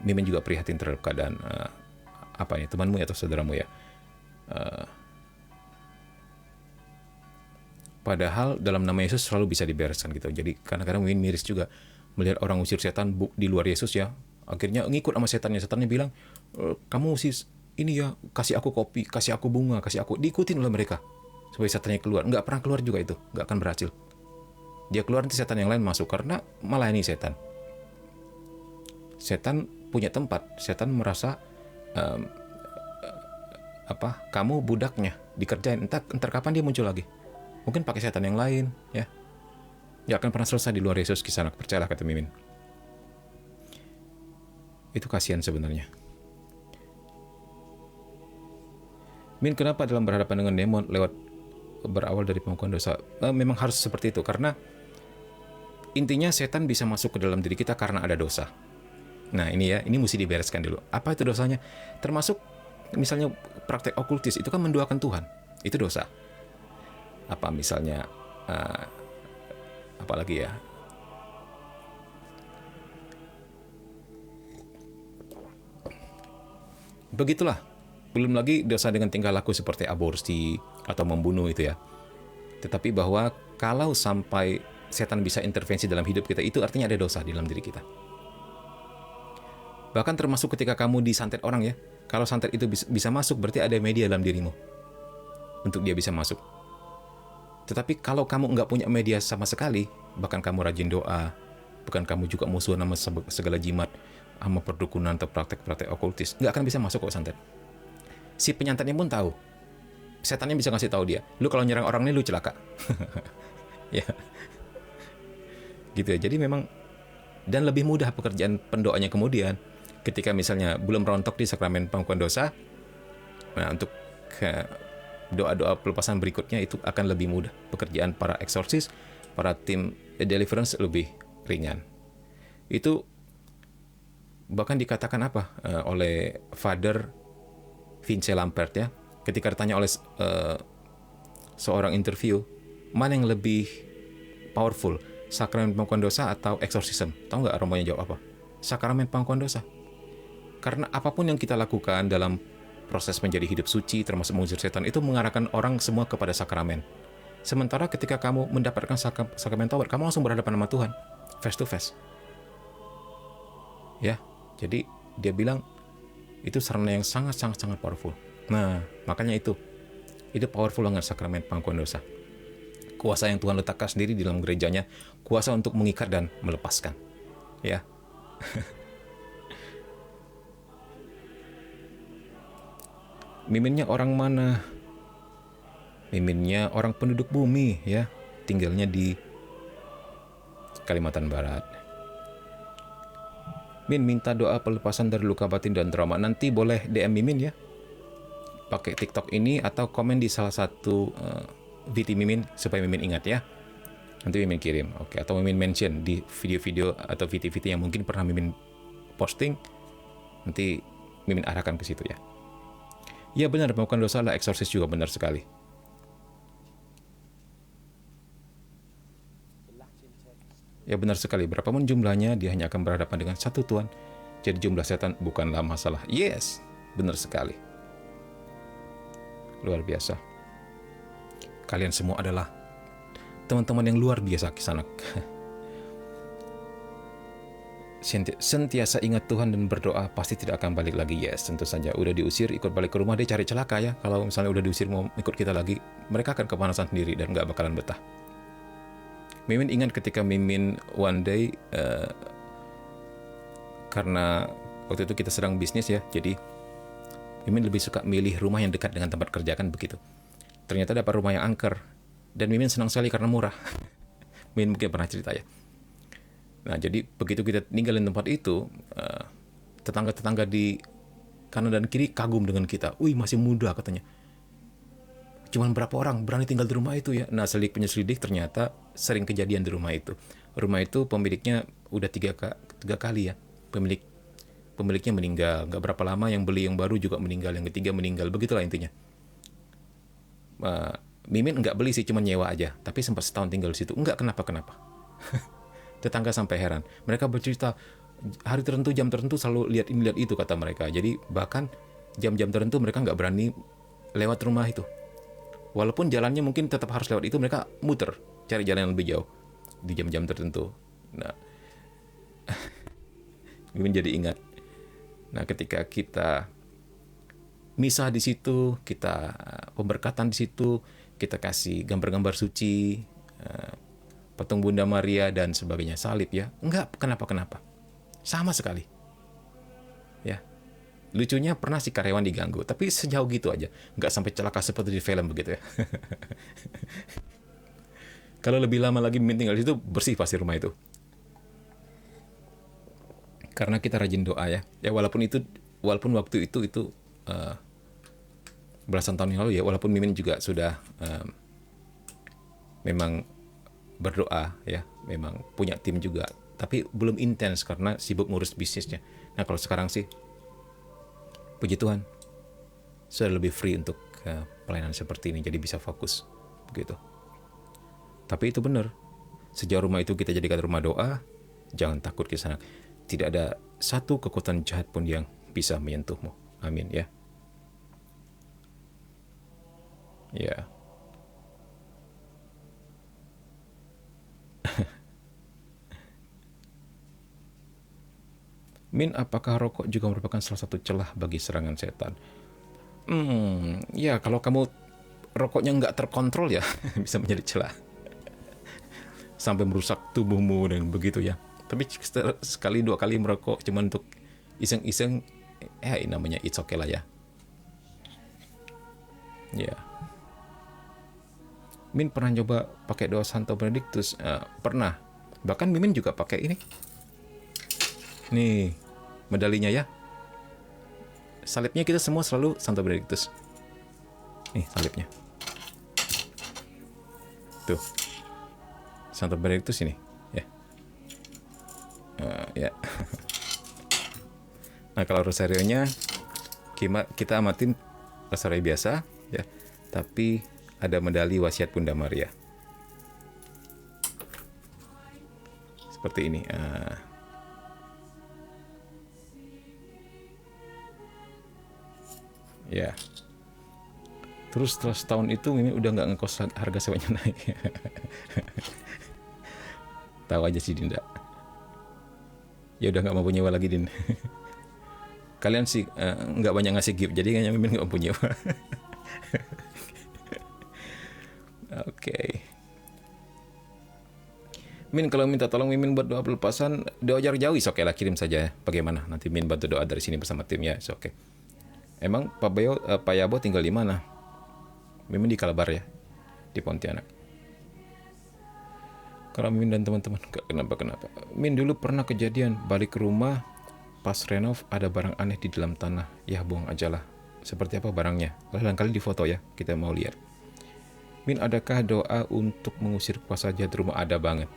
Mimin juga prihatin terhadap keadaan temanmu atau saudaramu ya. Padahal dalam nama Yesus selalu bisa dibereskan gitu. Jadi kadang-kadang Mimin miris juga melihat orang usir setan di luar Yesus ya. Akhirnya ngikut sama setannya. Setannya bilang, kamu mesti ini ya, kasih aku kopi, kasih aku bunga, kasih aku. Diikutin oleh mereka supaya setannya keluar. Nggak pernah keluar juga itu, nggak akan berhasil. Dia keluar, nanti setan yang lain masuk karena melayani setan. Setan punya tempat. Setan merasa kamu budaknya, dikerjain. Entar kapan dia muncul lagi? Mungkin pakai setan yang lain ya. Nggak akan pernah selesai di luar Yesus, kisah anak, percayalah kata Mimin. Itu kasihan sebenarnya. Min, kenapa dalam berhadapan dengan demon berawal dari pengakuan dosa? Memang harus seperti itu, karena intinya setan bisa masuk ke dalam diri kita karena ada dosa. Nah ini ya, ini mesti dibereskan dulu. Apa itu dosanya? Termasuk misalnya praktek okultis, itu kan menduakan Tuhan. Itu dosa. Apa misalnya, apalagi ya? Begitulah. Belum lagi dosa dengan tingkah laku seperti aborsi atau membunuh itu ya. Tetapi bahwa kalau sampai setan bisa intervensi dalam hidup kita, itu artinya ada dosa di dalam diri kita. Bahkan termasuk ketika kamu disantet orang ya. Kalau santet itu bisa masuk, berarti ada media dalam dirimu untuk dia bisa masuk. Tetapi kalau kamu nggak punya media sama sekali, bahkan kamu rajin doa, bahkan kamu juga musuhan sama segala jimat, sama perdukunan atau praktek-praktek okultis, nggak akan bisa masuk kok santet. Si penyantetnya pun tahu. Setannya bisa ngasih tahu dia, lu kalau nyerang orang ini lu celaka. Ya. Gitu ya. Jadi memang, dan lebih mudah pekerjaan pendoanya kemudian ketika misalnya belum rontok di sakramen pengakuan dosa. Nah, untuk doa-doa pelepasan berikutnya itu akan lebih mudah. Pekerjaan para eksorsis, para tim deliverance lebih ringan. Itu bahkan dikatakan oleh Father Vince Lampert ya, ketika ditanya oleh seorang interview, mana yang lebih powerful, sakramen pengakuan dosa atau eksorsisme? Tahu nggak romonya jawab apa? Sakramen pengakuan dosa. Karena apapun yang kita lakukan dalam proses menjadi hidup suci, termasuk mengusir setan, itu mengarahkan orang semua kepada sakramen. Sementara ketika kamu mendapatkan sakramen taubat, kamu langsung berhadapan sama Tuhan, face to face. Ya, jadi dia bilang itu sarana yang sangat powerful. Nah, makanya itu powerful banget sakramen pengakuan dosa. Kuasa yang Tuhan letakkan sendiri di dalam gerejanya, kuasa untuk mengikat dan melepaskan. Ya. Miminnya orang mana? Miminnya orang penduduk bumi ya, tinggalnya di Kalimantan Barat. Min minta doa pelepasan dari luka batin dan trauma. Nanti boleh DM Mimin ya, pakai TikTok ini atau komen di salah satu VT Mimin supaya Mimin ingat ya. Nanti Mimin kirim, oke? Atau Mimin mention di video-video atau VT-VT yang mungkin pernah Mimin posting. Nanti Mimin arahkan ke situ ya. Ya benar, melakukan dosa lah, eksorsis juga benar sekali. Ya benar sekali, berapapun jumlahnya, dia hanya akan berhadapan dengan satu Tuhan. Jadi jumlah setan bukanlah masalah. Yes, benar sekali. Luar biasa. Kalian semua adalah teman-teman yang luar biasa, Kisanak. Sentiasa ingat Tuhan dan berdoa, pasti tidak akan balik lagi. Yes, tentu saja. Udah diusir, ikut balik ke rumah, dia cari celaka ya. Kalau misalnya udah diusir mau ikut kita lagi, mereka akan kepanasan sendiri dan gak bakalan betah. Mimin ingat ketika Mimin one day, karena waktu itu kita sedang bisnis ya, jadi Mimin lebih suka milih rumah yang dekat dengan tempat kerja, kan begitu. Ternyata dapat rumah yang angker, dan Mimin senang sekali karena murah. Mimin mungkin pernah cerita ya. Nah, jadi begitu kita ninggalin tempat itu, tetangga-tetangga di kanan dan kiri kagum dengan kita. Wih, masih muda katanya. Cuman berapa orang berani tinggal di rumah itu ya? Nah, penyelidik ternyata sering kejadian di rumah itu. Rumah itu pemiliknya udah tiga kali ya. Pemiliknya meninggal. Gak berapa lama yang beli yang baru juga meninggal. Yang ketiga meninggal. Begitulah intinya. Mimin nggak beli sih, cuma nyewa aja. Tapi sempat setahun tinggal di situ. Nggak kenapa-kenapa. Tetangga sampai heran. Mereka bercerita, hari tertentu, jam tertentu selalu lihat ini lihat itu kata mereka. Jadi bahkan jam-jam tertentu mereka nggak berani lewat rumah itu. Walaupun jalannya mungkin tetap harus lewat itu, mereka muter cari jalan yang lebih jauh di jam-jam tertentu. Nah, Mimin jadi ingat. Nah, ketika kita misah di situ, kita pemberkatan di situ, kita kasih gambar-gambar suci, patung Bunda Maria dan sebagainya, salib ya. Enggak kenapa-kenapa. Sama sekali. Ya. Lucunya pernah si karyawan diganggu, tapi sejauh gitu aja. Enggak sampai celaka seperti di film begitu ya. Kalau lebih lama lagi Mimin tinggal di situ, bersih pasti rumah itu. Karena kita rajin doa ya. Ya walaupun waktu itu belasan tahun yang lalu ya, walaupun Mimin juga sudah memang berdoa ya, memang punya tim juga, tapi belum intens karena sibuk ngurus bisnisnya. Nah kalau sekarang sih, puji Tuhan, sudah lebih free untuk pelayanan seperti ini, jadi bisa fokus begitu. Tapi itu benar, sejauh rumah itu kita jadikan rumah doa, jangan takut ke sana. Tidak ada satu kekuatan jahat pun yang bisa menyentuhmu. Amin ya. Ya. Min, apakah rokok juga merupakan salah satu celah bagi serangan setan? Ya kalau kamu rokoknya nggak terkontrol ya bisa menjadi celah sampai merusak tubuhmu dan begitu ya. Tapi sekali dua kali merokok cuma untuk iseng-iseng, namanya it's okay lah ya. Ya. Min pernah coba pakai doa Santo Benedictus? Pernah. Bahkan Mimin juga pakai ini. Nih, medalinya ya. Salibnya kita semua selalu Santo Benedictus. Nih salibnya. Tuh. Santo Benedictus ini. Ya. Ya. Nah kalau rosarionya kita amatin rosario biasa ya. Tapi ada medali wasiat Bunda Maria. Seperti ini. Ya. Terus setelah setahun itu Mimin udah nggak ngekos, harga sewanya naik. Tahu aja sih Dinda. Ya udah nggak mampu nyewa lagi Din. Kalian sih nggak banyak ngasih gift, jadi kayaknya Mimin nggak mampu nyewa. Oke. Min, kalau minta tolong Mimin buat doa pelepasan, doa jarak jauh, oke lah, kirim saja ya. Bagaimana? Nanti Mimin bantu doa dari sini bersama tim ya, oke. Emang Pak Yabo tinggal di mana? Mimin di Kalabar ya, di Pontianak. Kalau Mimin dan teman-teman gak kenapa-kenapa. Min, dulu pernah kejadian balik ke rumah pas renov ada barang aneh di dalam tanah. Ya buang aja lah. Seperti apa barangnya? Lain kali di foto ya, kita mau lihat. Min, adakah doa untuk mengusir kuasa jahat rumah? Ada banget.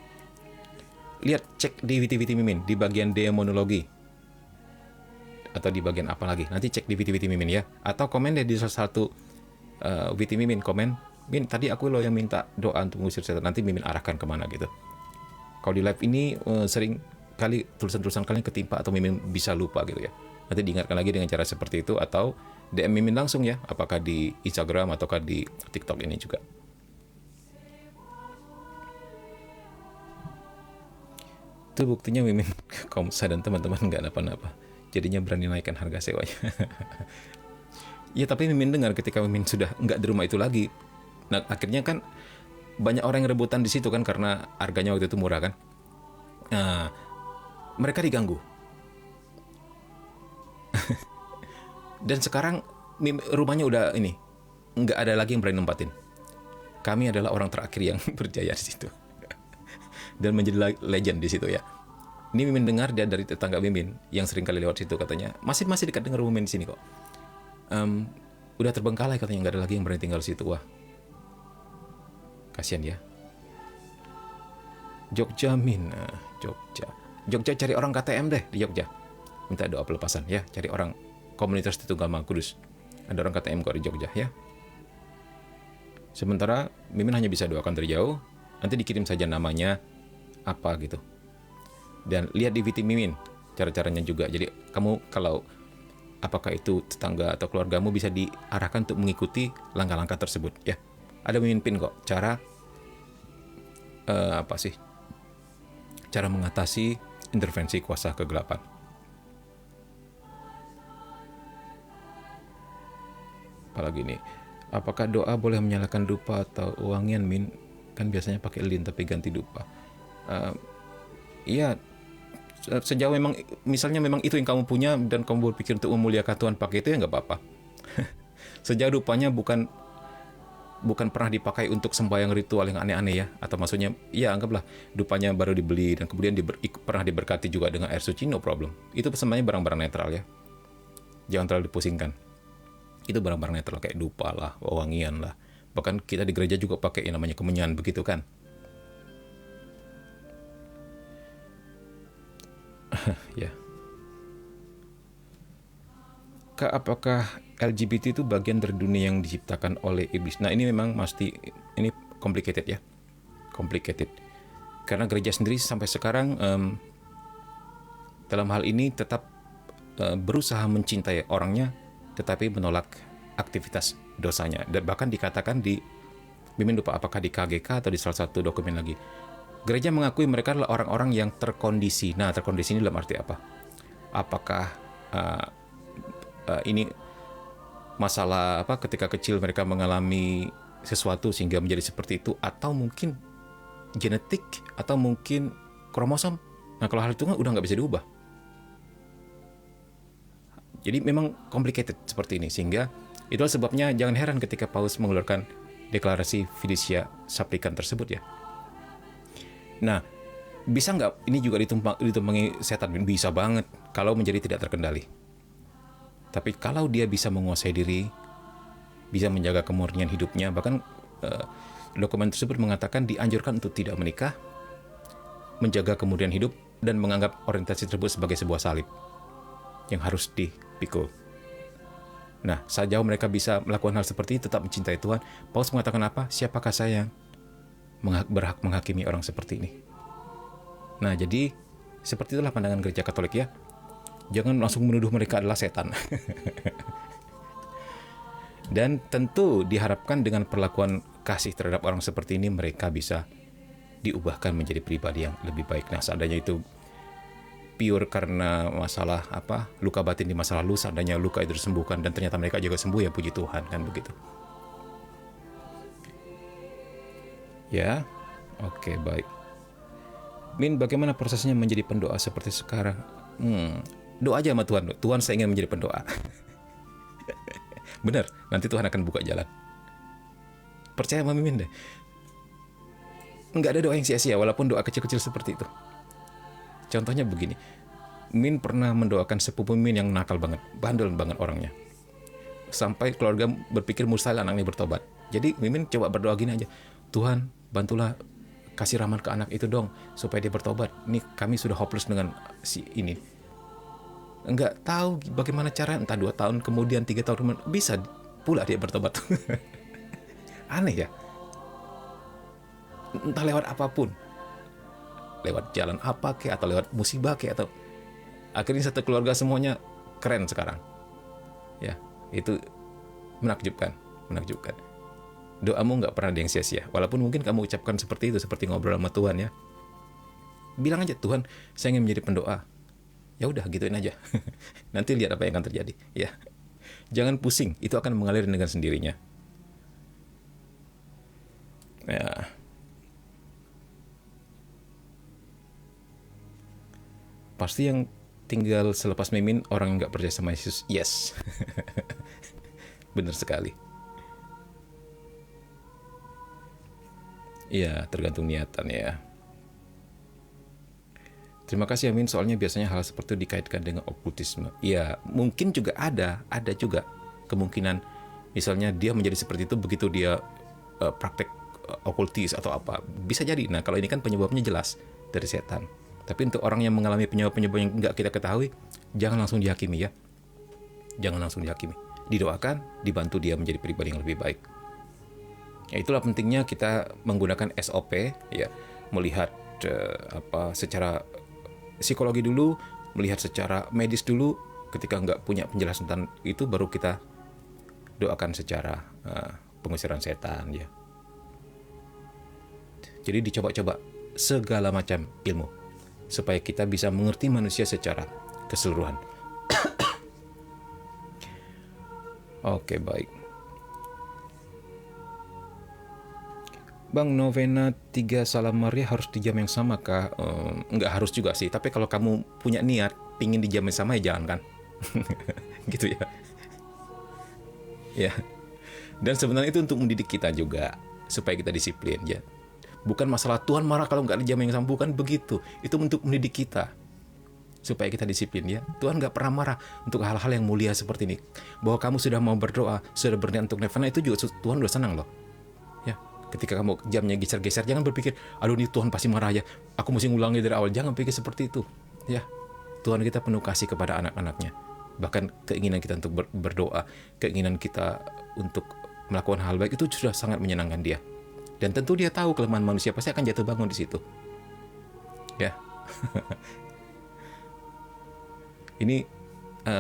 Lihat, cek di VT Mimin di bagian demonologi. Atau di bagian apa lagi? Nanti cek di VT Mimin ya. Atau komen deh di salah satu VT Mimin, komen. Min, tadi aku loh yang minta doa untuk mengusir setan. Nanti Mimin arahkan kemana gitu. Kalau di live ini sering kali tulisan-tulisan kalian ketimpa atau Mimin bisa lupa gitu ya. Nanti diingatkan lagi dengan cara seperti itu. Atau DM Mimin langsung ya. Apakah di Instagram ataukah di TikTok ini juga. Itu buktinya Mimin Komsa dan teman-teman nggak napa-napa. Jadinya berani naikkan harga sewanya. Ya tapi Mimin dengar ketika Mimin sudah nggak di rumah itu lagi. Nah akhirnya kan banyak orang yang rebutan di situ kan karena harganya waktu itu murah kan. Nah, mereka diganggu. Dan sekarang rumahnya udah ini, nggak ada lagi yang berani nempatin. Kami adalah orang terakhir yang berjaya di situ. Dan menjadi legend di situ ya. Ini Mimin dengar dia dari tetangga Mimin yang sering kali lewat situ, katanya masih dekat dengan rumah Mimin di sini kok. Udah terbengkalai katanya, nggak ada lagi yang berani tinggal di situ. Wah, kasihan ya. Jogja Min, Jogja cari orang KTM deh di Jogja. Minta doa pelepasan ya, cari orang komunitas Tritunggal Maha Kudus. Ada orang KTM kok di Jogja ya. Sementara Mimin hanya bisa doakan dari jauh. Nanti dikirim saja namanya apa gitu. Dan lihat di VT Mimin cara-caranya juga. Jadi kamu kalau apakah itu tetangga atau keluargamu bisa diarahkan untuk mengikuti langkah-langkah tersebut ya. Ada memimpin kok cara apa sih? Cara mengatasi intervensi kuasa kegelapan. Apalagi nih, apakah doa boleh menyalakan dupa atau wangian, Min? Kan biasanya pakai lilin tapi ganti dupa. Iya, sejauh memang misalnya memang itu yang kamu punya dan kamu berpikir untuk memuliakan Tuhan pakai itu ya nggak apa-apa. Sejauh dupanya bukan pernah dipakai untuk sembahyang ritual yang aneh-aneh ya, atau maksudnya ya anggaplah dupanya baru dibeli dan kemudian pernah diberkati juga dengan air suci, no problem. Itu semuanya barang-barang netral ya, jangan terlalu dipusingkan. Itu barang-barang netral kayak dupa lah, wangian lah, bahkan kita di gereja juga pakai yang namanya kemenyan begitu kan. Ya. Kak, apakah LGBT itu bagian dari dunia yang diciptakan oleh iblis? Nah, ini memang ini complicated ya. Complicated. Karena gereja sendiri sampai sekarang dalam hal ini tetap berusaha mencintai orangnya tetapi menolak aktivitas dosanya. Dan bahkan dikatakan Mimin lupa apakah di KGK atau di salah satu dokumen lagi. Gereja mengakui mereka adalah orang-orang yang terkondisi. Nah, terkondisi ini dalam arti apa? Apakah ini masalah apa ketika kecil mereka mengalami sesuatu sehingga menjadi seperti itu, atau mungkin genetik, atau mungkin kromosom? Nah, kalau hal itu udah nggak bisa diubah. Jadi memang complicated seperti ini, sehingga itulah sebabnya jangan heran ketika Paulus mengeluarkan deklarasi Fiducia Supplican tersebut ya. Nah, bisa nggak ini juga ditumpangi setan? Bisa banget kalau menjadi tidak terkendali. Tapi kalau dia bisa menguasai diri, bisa menjaga kemurnian hidupnya, bahkan dokumen tersebut mengatakan dianjurkan untuk tidak menikah, menjaga kemurnian hidup, dan menganggap orientasi tersebut sebagai sebuah salib yang harus dipikul. Nah, sejauh mereka bisa melakukan hal seperti ini, tetap mencintai Tuhan, Paulus mengatakan apa? Siapakah saya yang berhak menghakimi orang seperti ini? Nah, jadi seperti itulah pandangan gereja Katolik ya. Jangan langsung menuduh mereka adalah setan. Dan tentu diharapkan dengan perlakuan kasih terhadap orang seperti ini, mereka bisa diubahkan menjadi pribadi yang lebih baik. Nah, seandainya itu pure karena masalah luka batin di masa lalu, seandainya luka itu disembuhkan dan ternyata mereka juga sembuh, ya puji Tuhan, kan begitu. Ya, oke, baik. Min, bagaimana prosesnya menjadi pendoa seperti sekarang? Doa aja sama Tuhan. Tuhan, saya ingin menjadi pendoa. Benar, nanti Tuhan akan buka jalan. Percaya sama Mimin deh. Nggak ada doa yang sia-sia, walaupun doa kecil-kecil seperti itu. Contohnya begini, Min pernah mendoakan sepupu Min yang nakal banget, bandel banget orangnya. Sampai keluarga berpikir mustahil anaknya bertobat. Jadi Mimin coba berdoa gini aja, Tuhan, bantulah kasih rahmat ke anak itu dong, supaya dia bertobat. Ini kami sudah hopeless dengan si ini. Enggak tahu bagaimana cara, entah 2 tahun kemudian, 3 tahun kemudian, bisa pula dia bertobat. Aneh ya. Entah lewat apapun. Lewat jalan apa kek, atau lewat musibah kek, atau akhirnya satu keluarga semuanya keren sekarang. Ya, itu menakjubkan. Doamu nggak pernah ada yang sia-sia. Walaupun mungkin kamu ucapkan seperti itu, seperti ngobrol sama Tuhan ya. Bilang aja, Tuhan, saya ingin menjadi pendoa. Ya udah, gituin aja. Nanti lihat apa yang akan terjadi. Ya, jangan pusing. Itu akan mengalir dengan sendirinya. Ya. Pasti yang tinggal selepas Mimin orang yang nggak percaya sama Yesus. Yes. Benar sekali. Iya, tergantung niatan ya. Terima kasih Amin, soalnya biasanya hal seperti itu dikaitkan dengan okultisme. Iya, mungkin juga ada juga kemungkinan, misalnya dia menjadi seperti itu begitu dia praktek okultis atau apa. Bisa jadi. Nah, kalau ini kan penyebabnya jelas dari setan. Tapi untuk orang yang mengalami penyebab-penyebab yang nggak kita ketahui, jangan langsung dihakimi ya. Jangan langsung dihakimi. Didoakan, dibantu dia menjadi pribadi yang lebih baik. Ya, itulah pentingnya kita menggunakan SOP ya, melihat secara psikologi dulu, melihat secara medis dulu. Ketika nggak punya penjelasan tentang itu, baru kita doakan secara pengusiran setan ya. Jadi dicoba-coba segala macam ilmu supaya kita bisa mengerti manusia secara keseluruhan. Oke, baik. Bang, novena 3 Salam Maria harus di jam yang sama kah? Nggak harus juga sih, tapi kalau kamu punya niat pingin di jam yang sama ya jangan kan. Gitu ya. Ya. Dan sebenarnya itu untuk mendidik kita juga supaya kita disiplin ya. Bukan masalah Tuhan marah kalau nggak di jam yang sama, bukan begitu. Itu untuk mendidik kita supaya kita disiplin ya. Tuhan nggak pernah marah untuk hal-hal yang mulia seperti ini. Bahwa kamu sudah mau berdoa, sudah berniat untuk novena, itu juga Tuhan udah senang loh. Ya, ketika kamu jamnya geser-geser, jangan berpikir, aduh ini Tuhan pasti marah ya, aku mesti ngulangi dari awal. Jangan pikir seperti itu. Ya, Tuhan kita penuh kasih kepada anak-anaknya. Bahkan keinginan kita untuk berdoa, keinginan kita untuk melakukan hal baik itu sudah sangat menyenangkan Dia. Dan tentu Dia tahu kelemahan manusia pasti akan jatuh bangun di situ. Ya. Ini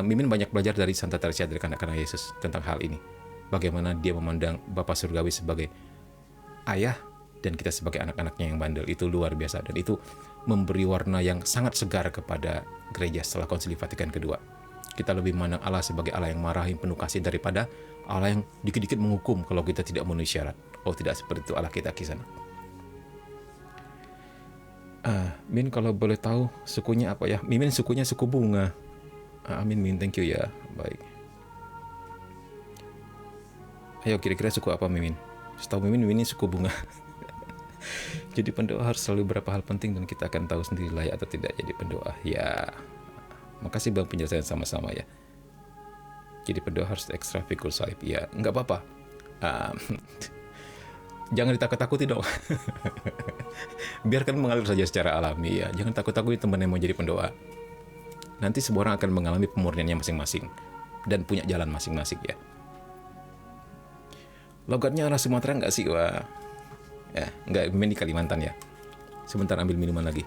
Mimin banyak belajar dari Santa Teresa dari kanak-kanak Yesus tentang hal ini. Bagaimana dia memandang Bapa Surgawi sebagai ayah dan kita sebagai anak-anaknya yang bandel. Itu luar biasa. Dan itu memberi warna yang sangat segar kepada gereja setelah Konsili Vatikan II. Kita lebih memandang Allah sebagai Allah yang marah, yang penuh kasih, daripada Allah yang dikit-dikit menghukum kalau kita tidak memenuhi syarat. Oh, tidak seperti itu Allah kita kisah. Min, kalau boleh tahu sukunya apa ya? Mimin sukunya suku bunga. Amin, Min, thank you ya. Baik. Ayo, kira-kira suku apa Mimin? Setahu Mimin ini suku bunga. Jadi pendoa harus selalu berapa hal penting dan kita akan tahu sendiri layak atau tidak jadi pendoa. Ya, makasih Bang penjelasan sama-sama ya. Jadi pendoa harus ekstra fikul saib. Ya, nggak apa-apa. Jangan ditakut-takuti dong. Biarkan mengalir saja secara alami ya. Jangan takut-takuti teman yang mau jadi pendoa. Nanti semua orang akan mengalami pemurniannya masing-masing dan punya jalan masing-masing ya. Logatnya orang Sumatera nggak sih? Wah, ya nggak, main di Kalimantan ya. Sebentar ambil minuman lagi.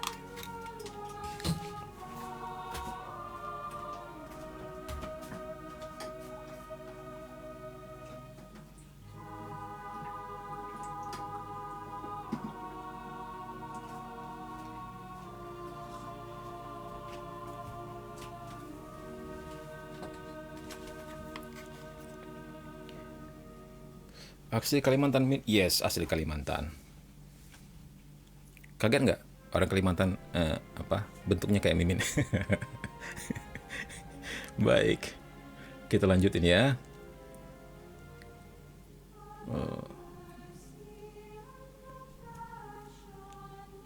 Asli Kalimantan, yes, asli Kalimantan. Kaget nggak orang Kalimantan bentuknya kayak Mimin? Baik, kita lanjutin ya.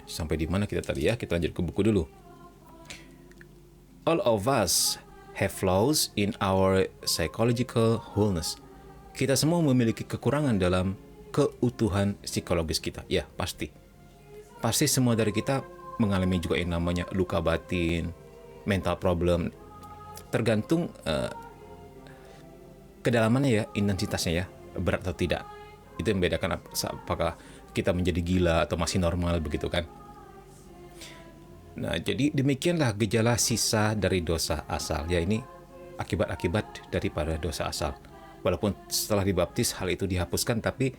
Sampai di mana kita tadi ya? Kita lanjut ke buku dulu. All of us have flaws in our psychological wholeness. Kita semua memiliki kekurangan dalam keutuhan psikologis kita. Ya, pasti. Pasti semua dari kita mengalami juga yang namanya luka batin, mental problem. Tergantung kedalamannya ya, intensitasnya ya, berat atau tidak. Itu yang membedakan apakah kita menjadi gila atau masih normal begitu kan. Nah, jadi demikianlah gejala sisa dari dosa asal. Ya, ini akibat-akibat daripada dosa asal. Walaupun setelah dibaptis hal itu dihapuskan, tapi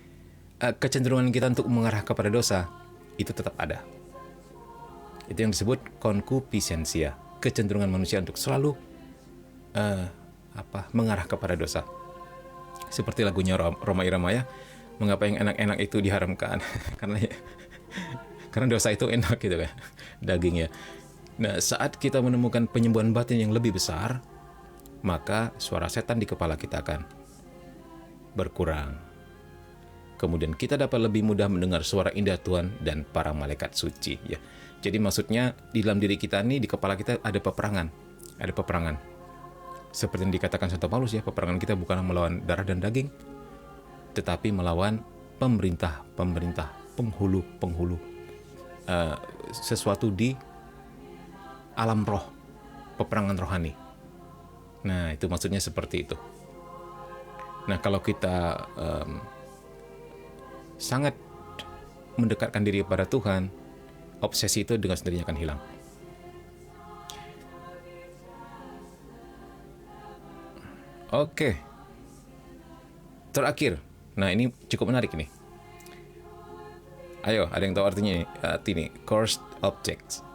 kecenderungan kita untuk mengarah kepada dosa itu tetap ada. Itu yang disebut konkupiscensia, kecenderungan manusia untuk selalu mengarah kepada dosa. Seperti lagunya Roma Irama ya, mengapa yang enak-enak itu diharamkan? Karena dosa itu enak gitu kan, dagingnya. Nah, saat kita menemukan penyembuhan batin yang lebih besar, maka suara setan di kepala kita akan berkurang. Kemudian kita dapat lebih mudah mendengar suara indah Tuhan dan para malaikat suci ya. Jadi maksudnya di dalam diri kita nih, di kepala kita ada peperangan. Ada peperangan. Seperti yang dikatakan Santo Paulus ya, peperangan kita bukan melawan darah dan daging, tetapi melawan pemerintah, penghulu, sesuatu di alam roh, peperangan rohani. Nah, itu maksudnya seperti itu. Nah, kalau kita sangat mendekatkan diri kepada Tuhan, obsesi itu dengan sendirinya akan hilang. Oke, terakhir. Nah, ini cukup menarik nih. Ayo, ada yang tahu artinya ini? Arti ini, cursed objects.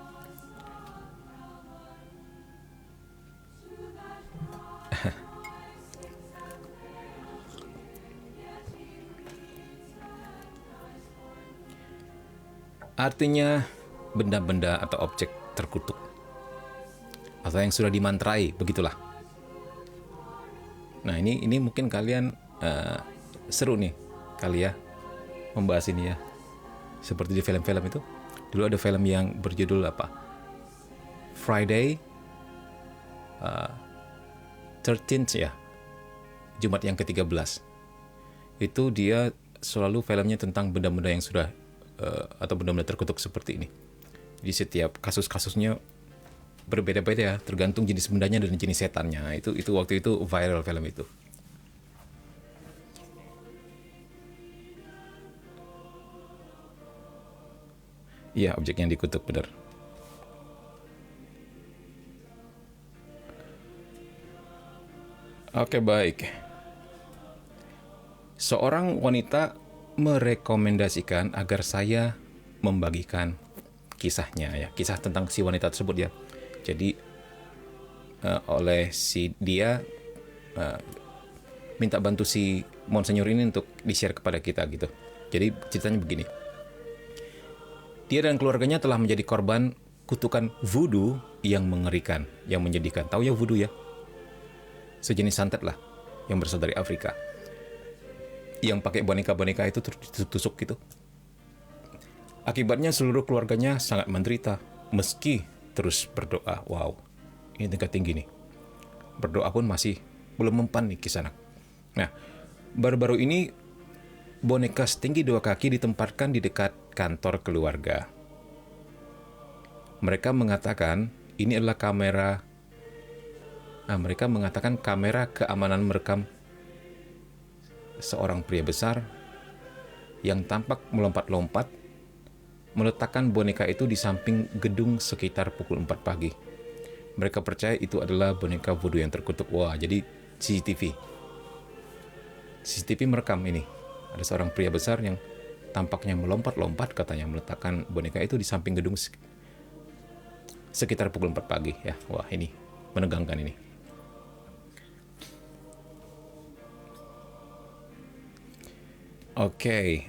Artinya benda-benda atau objek terkutuk atau yang sudah dimantrai, begitulah. Nah, ini mungkin kalian seru nih kali ya membahas ini ya. Seperti di film-film itu. Dulu ada film yang berjudul apa? Friday 13th ya. Jumat yang ke-13. Itu dia selalu filmnya tentang benda-benda yang sudah atau benda-benda terkutuk seperti ini. Di setiap kasus-kasusnya berbeda-beda ya, tergantung jenis bendanya dan jenis setannya. Itu waktu itu viral film itu. Iya, objek yang dikutuk, benar. Oke, baik. Seorang wanita merekomendasikan agar saya membagikan kisahnya ya, kisah tentang si wanita tersebut ya. Jadi oleh si dia minta bantu si Monsignor ini untuk di-share kepada kita gitu. Jadi ceritanya begini. Dia dan keluarganya telah menjadi korban kutukan voodoo yang mengerikan, yang menyedihkan. Tahu ya voodoo ya? Sejenis santet lah yang berasal dari Afrika. Yang pakai boneka-boneka itu tusuk gitu. Akibatnya seluruh keluarganya sangat menderita meski terus berdoa. Wow, ini tingkat tinggi nih. Berdoa pun masih belum mempan nih kisah anak. Nah, baru-baru ini boneka setinggi 2 kaki ditempatkan di dekat kantor keluarga. Mereka mengatakan ini adalah kamera. Mereka mengatakan kamera keamanan merekam seorang pria besar yang tampak melompat-lompat meletakkan boneka itu di samping gedung sekitar pukul 4 pagi. Mereka percaya itu adalah boneka voodoo yang terkutuk. Wah, jadi CCTV merekam ini. Ada seorang pria besar yang tampaknya melompat-lompat katanya meletakkan boneka itu di samping gedung sekitar pukul 4 pagi ya. Wah, ini menegangkan ini. Oke,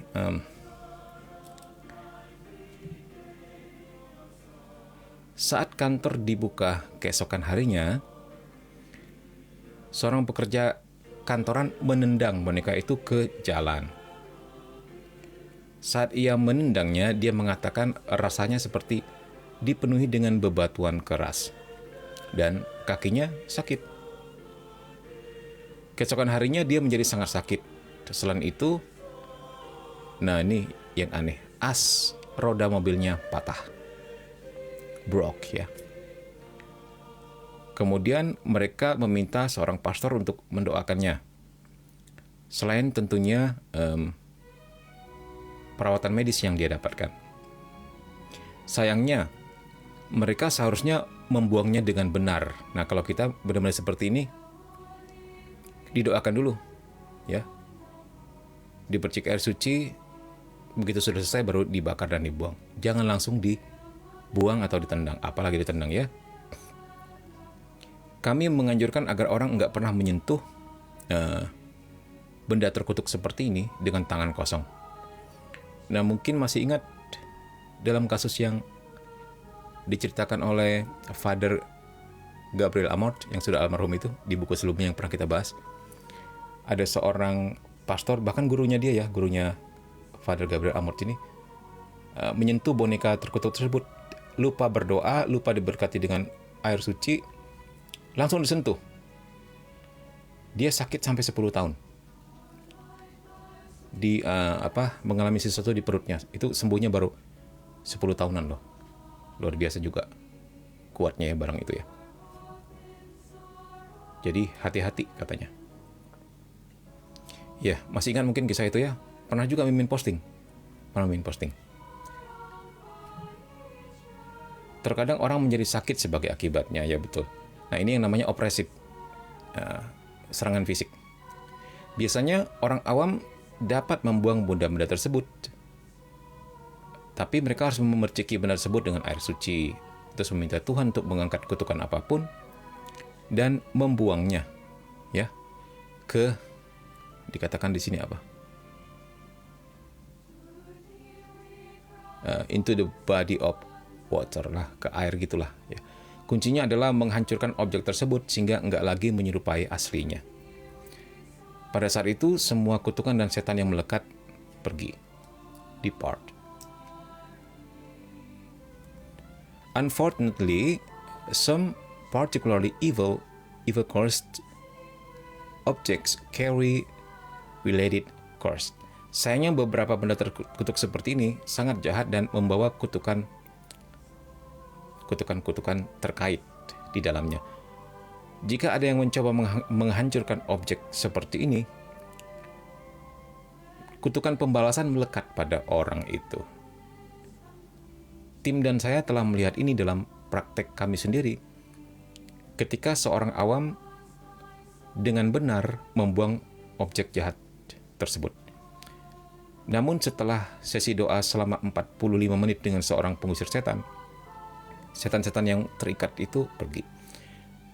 saat kantor dibuka keesokan harinya, seorang pekerja kantoran menendang boneka itu ke jalan. Saat ia menendangnya, dia mengatakan rasanya seperti dipenuhi dengan bebatuan keras dan kakinya sakit. Keesokan harinya dia menjadi sangat sakit. Selain itu, nah ini yang aneh, as roda mobilnya patah. Broke ya. Kemudian mereka meminta seorang pastor untuk mendoakannya. Selain tentunya perawatan medis yang dia dapatkan. Sayangnya, mereka seharusnya membuangnya dengan benar. Nah, kalau kita benar-benar seperti ini, didoakan dulu, ya. Dipercik air suci, begitu sudah selesai baru dibakar dan dibuang. Jangan langsung dibuang atau ditendang, apalagi ditendang ya. Kami menganjurkan agar orang nggak pernah menyentuh benda terkutuk seperti ini dengan tangan kosong. Nah, mungkin masih ingat dalam kasus yang diceritakan oleh Father Gabriel Amort yang sudah almarhum itu di buku sebelumnya yang pernah kita bahas. Ada seorang pastor, bahkan gurunya dia ya, gurunya Father Gabriel Amort ini menyentuh boneka terkutuk tersebut, lupa berdoa, lupa diberkati dengan air suci, langsung disentuh. Dia sakit sampai 10 tahun. Mengalami sesuatu di perutnya. Itu sembuhnya baru 10 tahunan loh. Luar biasa juga kuatnya ya barang itu ya. Jadi hati-hati katanya. Ya, masih ingat mungkin kisah itu ya? Pernah juga Mimin posting. Terkadang orang menjadi sakit sebagai akibatnya, ya betul. Nah, ini yang namanya opresif. serangan fisik. Biasanya orang awam dapat membuang benda-benda tersebut, tapi mereka harus memerciki benda tersebut dengan air suci, terus meminta Tuhan untuk mengangkat kutukan apapun dan membuangnya, ya, ke, dikatakan di sini apa? Into the body of water lah, ke air gitulah, ya. Kuncinya adalah menghancurkan objek tersebut sehingga enggak lagi menyerupai aslinya. Pada saat itu, semua kutukan dan setan yang melekat pergi. Depart. Unfortunately, some particularly evil cursed objects carry related curse. Sayangnya beberapa benda terkutuk seperti ini sangat jahat dan membawa kutukan terkait di dalamnya. Jika ada yang mencoba menghancurkan objek seperti ini, kutukan pembalasan melekat pada orang itu. Tim dan saya telah melihat ini dalam praktek kami sendiri. Ketika seorang awam dengan benar membuang objek jahat tersebut. Namun setelah sesi doa selama 45 menit dengan seorang pengusir setan, setan-setan yang terikat itu pergi.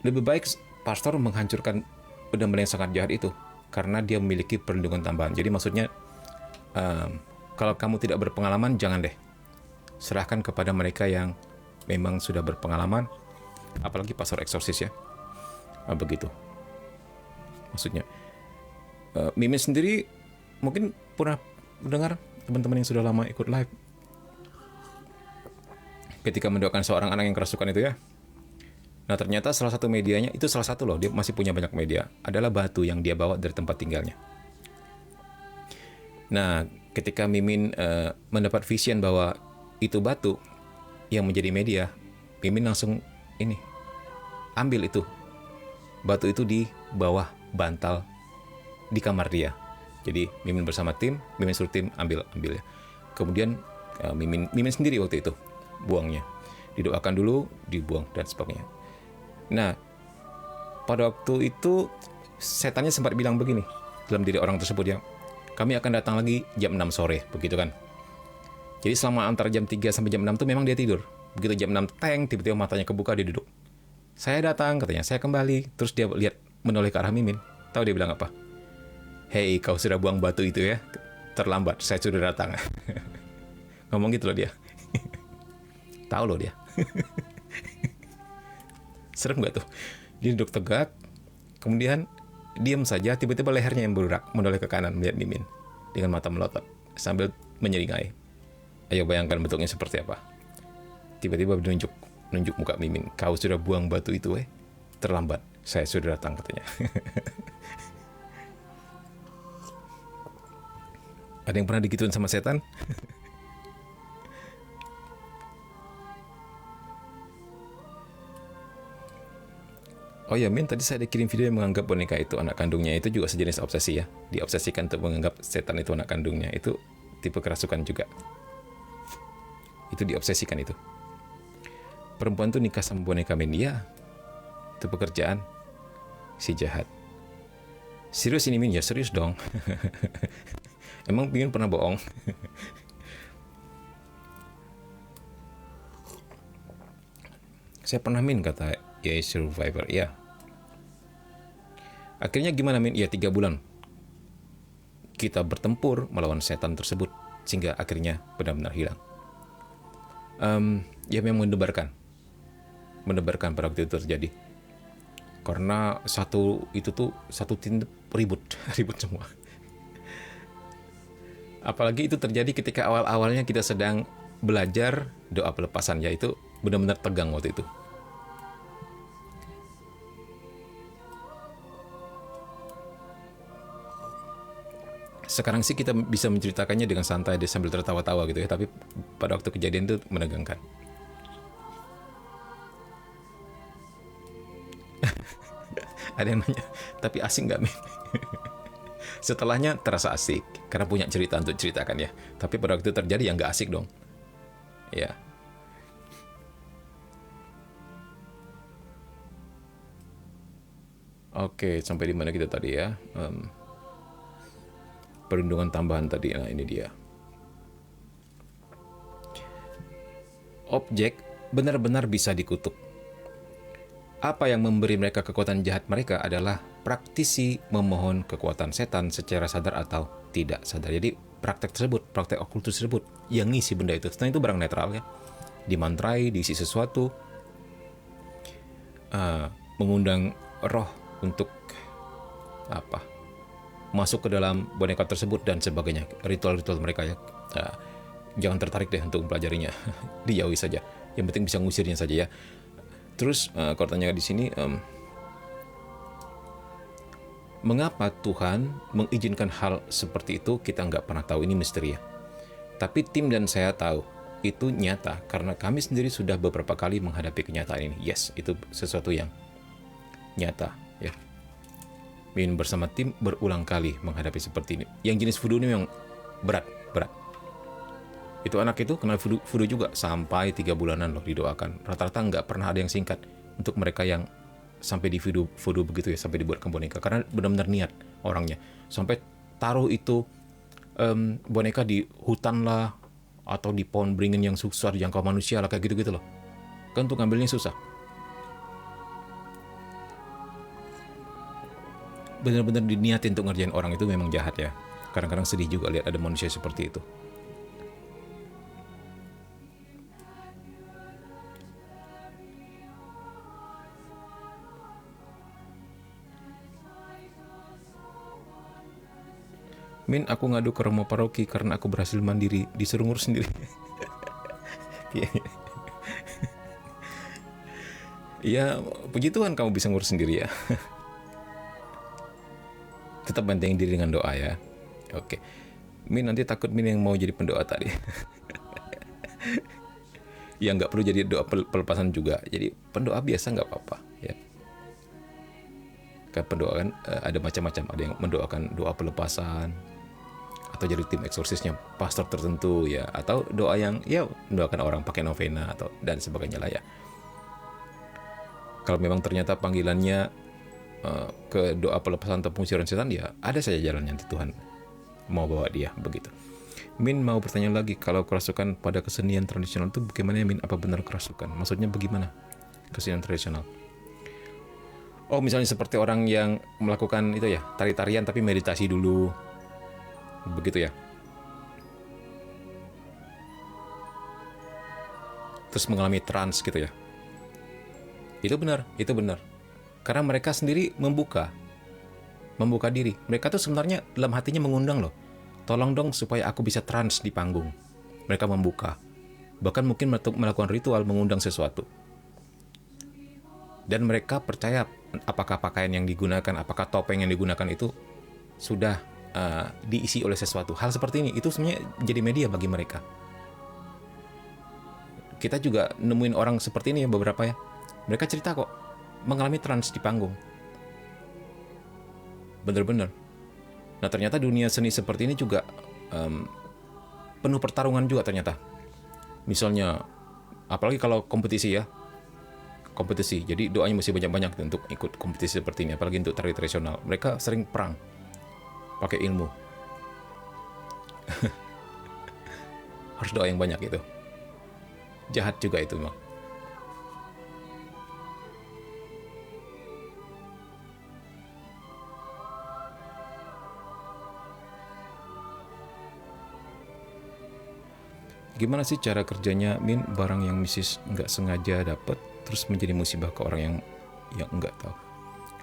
Lebih baik pastor menghancurkan benda-benda yang sangat jahat itu, karena dia memiliki perlindungan tambahan. Jadi maksudnya, kalau kamu tidak berpengalaman, jangan deh. Serahkan kepada mereka yang memang sudah berpengalaman, apalagi pastor eksorsis ya. Begitu. Maksudnya, Mimin sendiri mungkin pernah mendengar teman-teman yang sudah lama ikut live, ketika mendoakan seorang anak yang kerasukan itu ya. Nah ternyata salah satu medianya, itu salah satu loh, dia masih punya banyak media, adalah batu yang dia bawa dari tempat tinggalnya. Nah ketika Mimin mendapat vision bahwa itu batu yang menjadi media, Mimin langsung ambil itu. Batu itu di bawah bantal di kamar dia. Jadi Mimin bersama tim, Mimin suruh tim ambil ya. Kemudian Mimin sendiri waktu itu buangnya, didoakan dulu, dibuang dan sebagainya. Nah, pada waktu itu setannya sempat bilang begini dalam diri orang tersebut ya, kami akan datang lagi jam 6 sore, begitu kan. Jadi selama antara jam 3 sampai jam 6 tuh memang dia tidur. Begitu jam 6 tiba-tiba matanya kebuka, dia duduk. Saya datang, katanya, saya kembali. Terus dia lihat menoleh ke arah Mimin. Tahu dia bilang apa? Hei, kau sudah buang batu itu ya? Terlambat, saya sudah datang. Ngomong gitu loh dia. Tahu loh dia. Serem gak tuh? Dia duduk tegak, kemudian diam saja, tiba-tiba lehernya yang bergerak, menoleh ke kanan melihat Mimin dengan mata melotot sambil menyeringai. Ayo bayangkan bentuknya seperti apa. Tiba-tiba menunjuk muka Mimin. Kau sudah buang batu itu terlambat, saya sudah datang, katanya. Ada yang pernah digituin sama setan? Oh ya, Min, tadi saya dikirim video yang menganggap boneka itu anak kandungnya. Itu juga sejenis obsesi ya. Diobsesikan untuk menganggap setan itu anak kandungnya. Itu tipe kerasukan juga. Itu diobsesikan itu. Perempuan tuh nikah sama boneka, Min. Ya, itu pekerjaan si jahat. Serius ini, Min? Ya serius dong. Emang Min pernah bohong? Saya pernah, Min, kata ya survivor. Ya. Akhirnya gimana, Min? Ya 3 bulan. Kita bertempur melawan setan tersebut sehingga akhirnya benar-benar hilang. Ya memang mendebarkan pada waktu itu terjadi. Karena satu tim ribut semua. Apalagi itu terjadi ketika awal-awalnya kita sedang belajar doa pelepasan, yaitu benar-benar tegang waktu itu. Sekarang sih kita bisa menceritakannya dengan santai sambil tertawa-tawa gitu ya, tapi pada waktu kejadian itu menegangkan. Ada yang nanya, tapi asik nggak, Min? Setelahnya terasa asik, karena punya cerita untuk ceritakan ya. Tapi pada waktu itu terjadi ya nggak asik dong. Ya. Oke, sampai di mana kita tadi ya? Perlindungan tambahan tadi. Nah, ini dia. Objek benar-benar bisa dikutuk. Apa yang memberi mereka kekuatan jahat mereka adalah praktisi memohon kekuatan setan secara sadar atau tidak sadar. Jadi praktek tersebut, praktek okultus tersebut yang ngisi benda itu. Setelah itu barang netral ya. Dimantrai, diisi sesuatu, mengundang roh untuk masuk ke dalam boneka tersebut dan sebagainya. Ritual-ritual mereka ya. Jangan tertarik deh untuk mempelajarinya. Dijauhi saja. Yang penting bisa ngusirnya saja ya. Terus kalau tanya di sini, mengapa Tuhan mengizinkan hal seperti itu, kita nggak pernah tahu, ini misteri ya. Tapi tim dan saya tahu itu nyata karena kami sendiri sudah beberapa kali menghadapi kenyataan ini. Yes, itu sesuatu yang nyata ya. Min bersama tim berulang kali menghadapi seperti ini. Yang jenis voodoo ini memang berat. Itu anak itu kena voodoo juga sampai 3 bulanan loh didoakan. Rata-rata nggak pernah ada yang singkat untuk mereka yang sampai di voodoo begitu ya, sampai dibuatkan boneka. Karena benar-benar niat orangnya. Sampai taruh itu boneka di hutan lah, atau di pohon beringin yang susah dijangkau manusia lah, kayak gitu-gitu loh. Kan untuk ngambilnya susah. Benar-benar diniatin untuk ngerjain orang itu memang jahat ya. Kadang-kadang sedih juga lihat ada manusia seperti itu. Min, aku ngadu ke rumah paroki karena aku berhasil mandiri, disuruh ngurus sendiri. Ya, puji Tuhan kamu bisa ngurus sendiri ya. Tetap bentengin diri dengan doa ya. Oke. Min, nanti takut Min yang mau jadi pendoa tadi. Ya nggak perlu jadi doa pelepasan juga. Jadi pendoa biasa nggak apa-apa ya. Kan pendoa kan ada macam-macam. Ada yang mendoakan doa pelepasan, atau jadi tim eksorsisnya pastor tertentu ya, atau doa yang ya mendoakan orang pakai novena atau dan sebagainya lah ya. Kalau memang ternyata panggilannya ke doa pelepasan atau pengusiran setan, ya ada saja jalannya, nanti Tuhan mau bawa dia begitu. Min mau bertanya lagi, kalau kerasukan pada kesenian tradisional itu bagaimana ya Min? Apa benar kerasukan? Maksudnya bagaimana kesenian tradisional? Oh, misalnya seperti orang yang melakukan itu ya, tari-tarian tapi meditasi dulu, begitu ya. Terus mengalami trans gitu ya. Itu benar. Karena mereka sendiri membuka diri. Mereka tuh sebenarnya dalam hatinya mengundang loh. Tolong dong supaya aku bisa trans di panggung. Mereka membuka. Bahkan mungkin melakukan ritual mengundang sesuatu. Dan mereka percaya apakah pakaian yang digunakan, apakah topeng yang digunakan itu sudah diisi oleh sesuatu. Hal seperti ini, itu sebenarnya jadi media bagi mereka. Kita juga nemuin orang seperti ini ya, beberapa ya. Mereka cerita kok, mengalami trans di panggung. Bener-bener. Nah ternyata dunia seni seperti ini juga penuh pertarungan juga ternyata. Misalnya, apalagi kalau kompetisi ya. Kompetisi, jadi doanya mesti banyak-banyak untuk ikut kompetisi seperti ini. Apalagi untuk tari tradisional. Mereka sering perang. Pakai ilmu. Harus doa yang banyak itu. Jahat juga itu memang. Gimana sih cara kerjanya Min? Barang yang mistis nggak sengaja dapat terus menjadi musibah ke orang yang nggak tahu.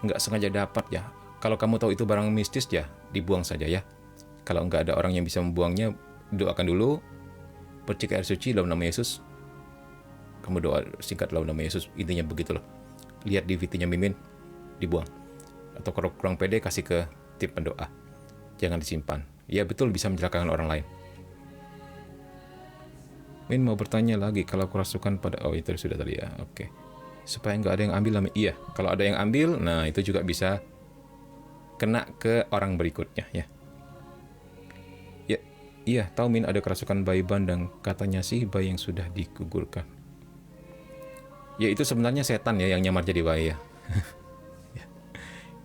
Nggak sengaja dapat ya. Kalau kamu tahu itu barang mistis ya dibuang saja ya. Kalau nggak ada orang yang bisa membuangnya, doakan dulu, percik air suci dalam nama Yesus. Kamu doa singkat dalam nama Yesus, intinya begitu loh. Lihat di VT-nya Mimin, dibuang. Atau kalau kurang pede, kasih ke tim pendoa. Jangan disimpan. Ya betul, bisa mencelakakan orang lain. Min mau bertanya lagi, kalau kerasukan pada... Oh itu sudah tadi ya, oke. Supaya nggak ada yang ambil, iya. Kalau ada yang ambil, nah itu juga bisa kena ke orang berikutnya ya. Ya, iya, tahu Min ada kerasukan bayi bandang, katanya sih bayi yang sudah digugurkan. Ya itu sebenarnya setan ya yang nyamar jadi bayi ya.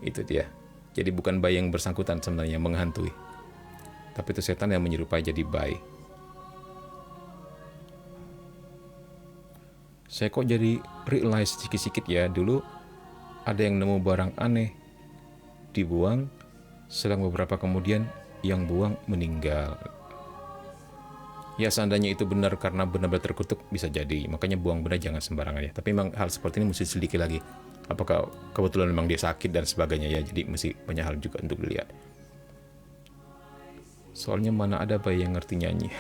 Itu dia. Jadi bukan bayi yang bersangkutan sebenarnya menghantui, tapi itu setan yang menyerupai jadi bayi. Saya kok jadi realize sedikit-sedikit ya, dulu ada yang nemu barang aneh, dibuang, selang beberapa kemudian yang buang meninggal. Ya seandainya itu benar karena benar-benar terkutuk, bisa jadi. Makanya buang benda jangan sembarangan ya. Tapi memang hal seperti ini mesti selidiki lagi. Apakah kebetulan memang dia sakit dan sebagainya ya. Jadi mesti banyak hal juga untuk dilihat. Soalnya mana ada bayi yang ngerti nyanyi.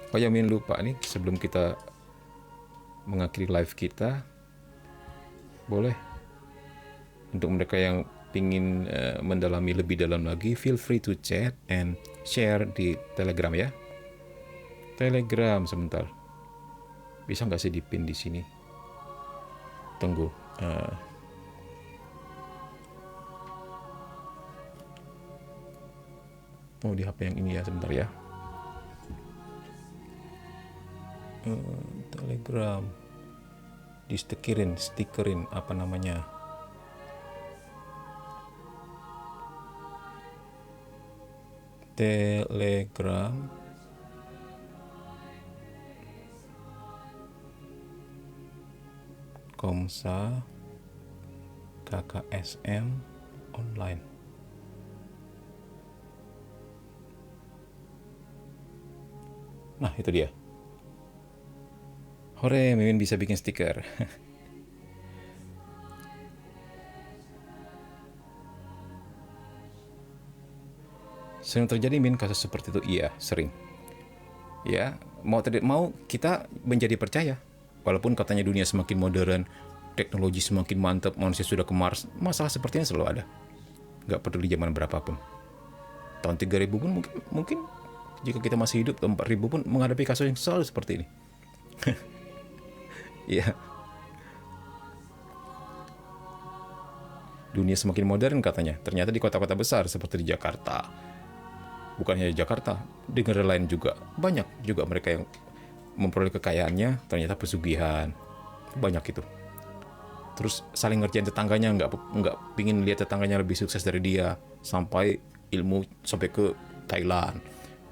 Oh ya, Min lupa nih, sebelum kita mengakhiri live kita, boleh untuk mereka yang ingin mendalami lebih dalam lagi, feel free to chat and share di Telegram ya. Telegram sebentar. Bisa nggak sih dipin di sini? Tunggu. Oh di HP yang ini ya, sebentar ya. Telegram. Stikerin apa namanya? Telegram. Komsa KKSM online. Nah itu dia. Hore, Mimin bisa bikin stiker. Sering terjadi, Min, kasus seperti itu? Iya, sering. Ya, mau tidak mau kita menjadi percaya. Walaupun katanya dunia semakin modern, teknologi semakin mantap, manusia sudah ke Mars, masalah seperti ini selalu ada. Nggak peduli zaman berapapun. Tahun 3000 pun mungkin jika kita masih hidup, tahun 4000 pun menghadapi kasus yang selalu seperti ini. Iya. Dunia semakin modern katanya. Ternyata di kota-kota besar seperti di Jakarta. Bukan hanya di Jakarta, di negara lain juga. Banyak juga mereka yang memperoleh kekayaannya, ternyata pesugihan. Banyak itu. Terus saling ngerjain tetangganya, nggak pingin lihat tetangganya lebih sukses dari dia. Sampai ilmu sampai ke Thailand.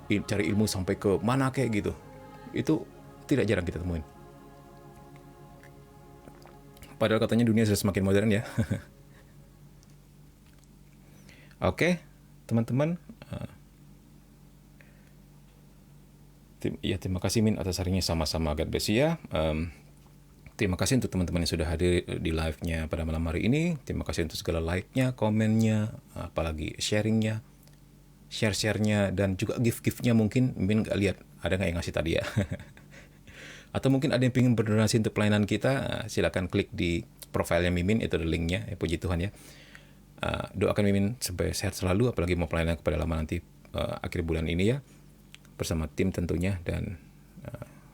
Cari ilmu sampai ke mana kayak gitu. Itu tidak jarang kita temuin. Padahal katanya dunia sudah semakin modern ya. Oke, teman-teman. Ya, terima kasih, Min, atas harinya. Sama-sama, God bless you ya. Terima kasih untuk teman-teman yang sudah hadir di live-nya pada malam hari ini. Terima kasih untuk segala like-nya, komennya, apalagi sharing-nya, share-share-nya, dan juga gift-gift-nya mungkin. Min nggak lihat, ada nggak yang ngasih tadi ya. Atau mungkin ada yang ingin berdonasi untuk pelayanan kita, silakan klik di profilnya Mimin, itu ada linknya, ya, puji Tuhan ya. Doakan Mimin supaya sehat selalu, apalagi mau pelayanan kepada lama nanti akhir bulan ini ya, bersama tim tentunya. Dan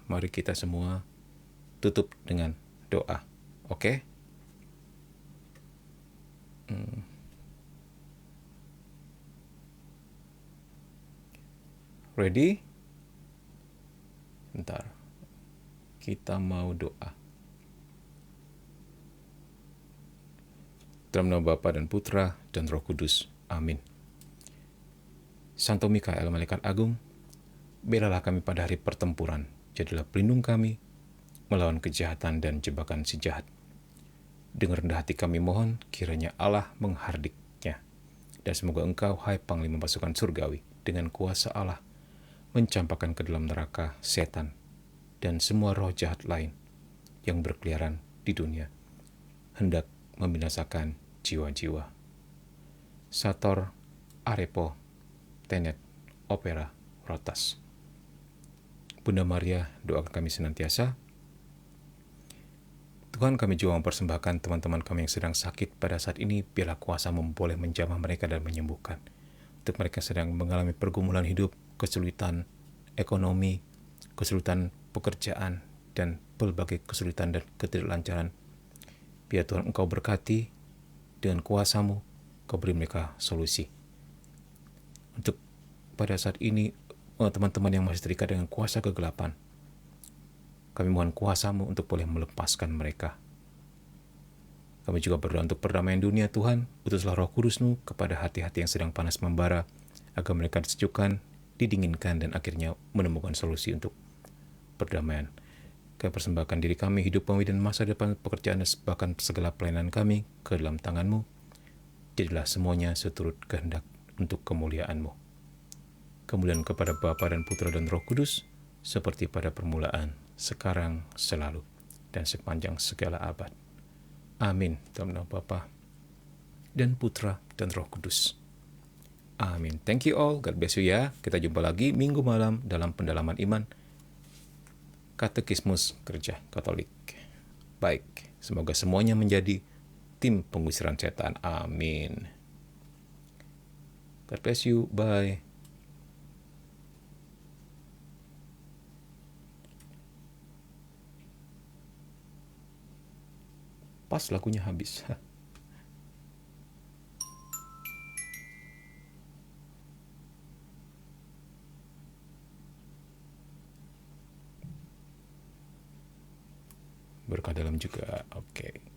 mari kita semua tutup dengan doa. Oke? Ready? Bentar. Kita mau doa. Dalam nama Bapa dan Putra dan Roh Kudus. Amin. Santo Mikael, Malaikat Agung, belalah kami pada hari pertempuran. Jadilah pelindung kami melawan kejahatan dan jebakan si jahat. Dengan rendah hati kami mohon, kiranya Allah menghardiknya. Dan semoga Engkau, hai Panglima pasukan surgawi, dengan kuasa Allah, mencampakkan ke dalam neraka setan dan semua roh jahat lain yang berkeliaran di dunia, hendak membinasakan jiwa-jiwa. Sator, Arepo, Tenet, Opera, Rotas. Bunda Maria, doakan kami senantiasa. Tuhan, kami juga mempersembahkan teman-teman kami yang sedang sakit pada saat ini, biarlah kuasa-Mu boleh menjamah mereka dan menyembuhkan. Untuk mereka sedang mengalami pergumulan hidup, kesulitan ekonomi, kesulitan pekerjaan, dan berbagai kesulitan dan ketidaklancaran, biar Tuhan Engkau berkati dengan kuasa-Mu, Kau beri mereka solusi. Untuk pada saat ini, teman-teman yang masih terikat dengan kuasa kegelapan, Kami mohon kuasa-Mu untuk boleh melepaskan mereka. Kami juga berdoa untuk perdamaian dunia, Tuhan. Utuslah Roh Kudus-Mu kepada hati-hati yang sedang panas membara, agar mereka disejukkan, didinginkan, dan akhirnya menemukan solusi untuk perdamaian. Kami persembahkan diri kami, hidup kami, dan masa depan pekerjaan, bahkan segala pelayanan kami ke dalam tangan-Mu. Jadilah semuanya seturut kehendak untuk kemuliaan-Mu. Kemuliaan kepada Bapa dan Putra dan Roh Kudus, seperti pada permulaan, sekarang, selalu, dan sepanjang segala abad. Amin. Dalam nama Bapa dan Putra dan Roh Kudus. Amin. Thank you all. God bless you ya. Kita jumpa lagi minggu malam dalam pendalaman iman Katekismus Gereja Katolik. Baik, semoga semuanya menjadi tim pengusiran setan. Amin. God bless you. Bye. Pas lagunya habis. Berkah dalam juga. Oke.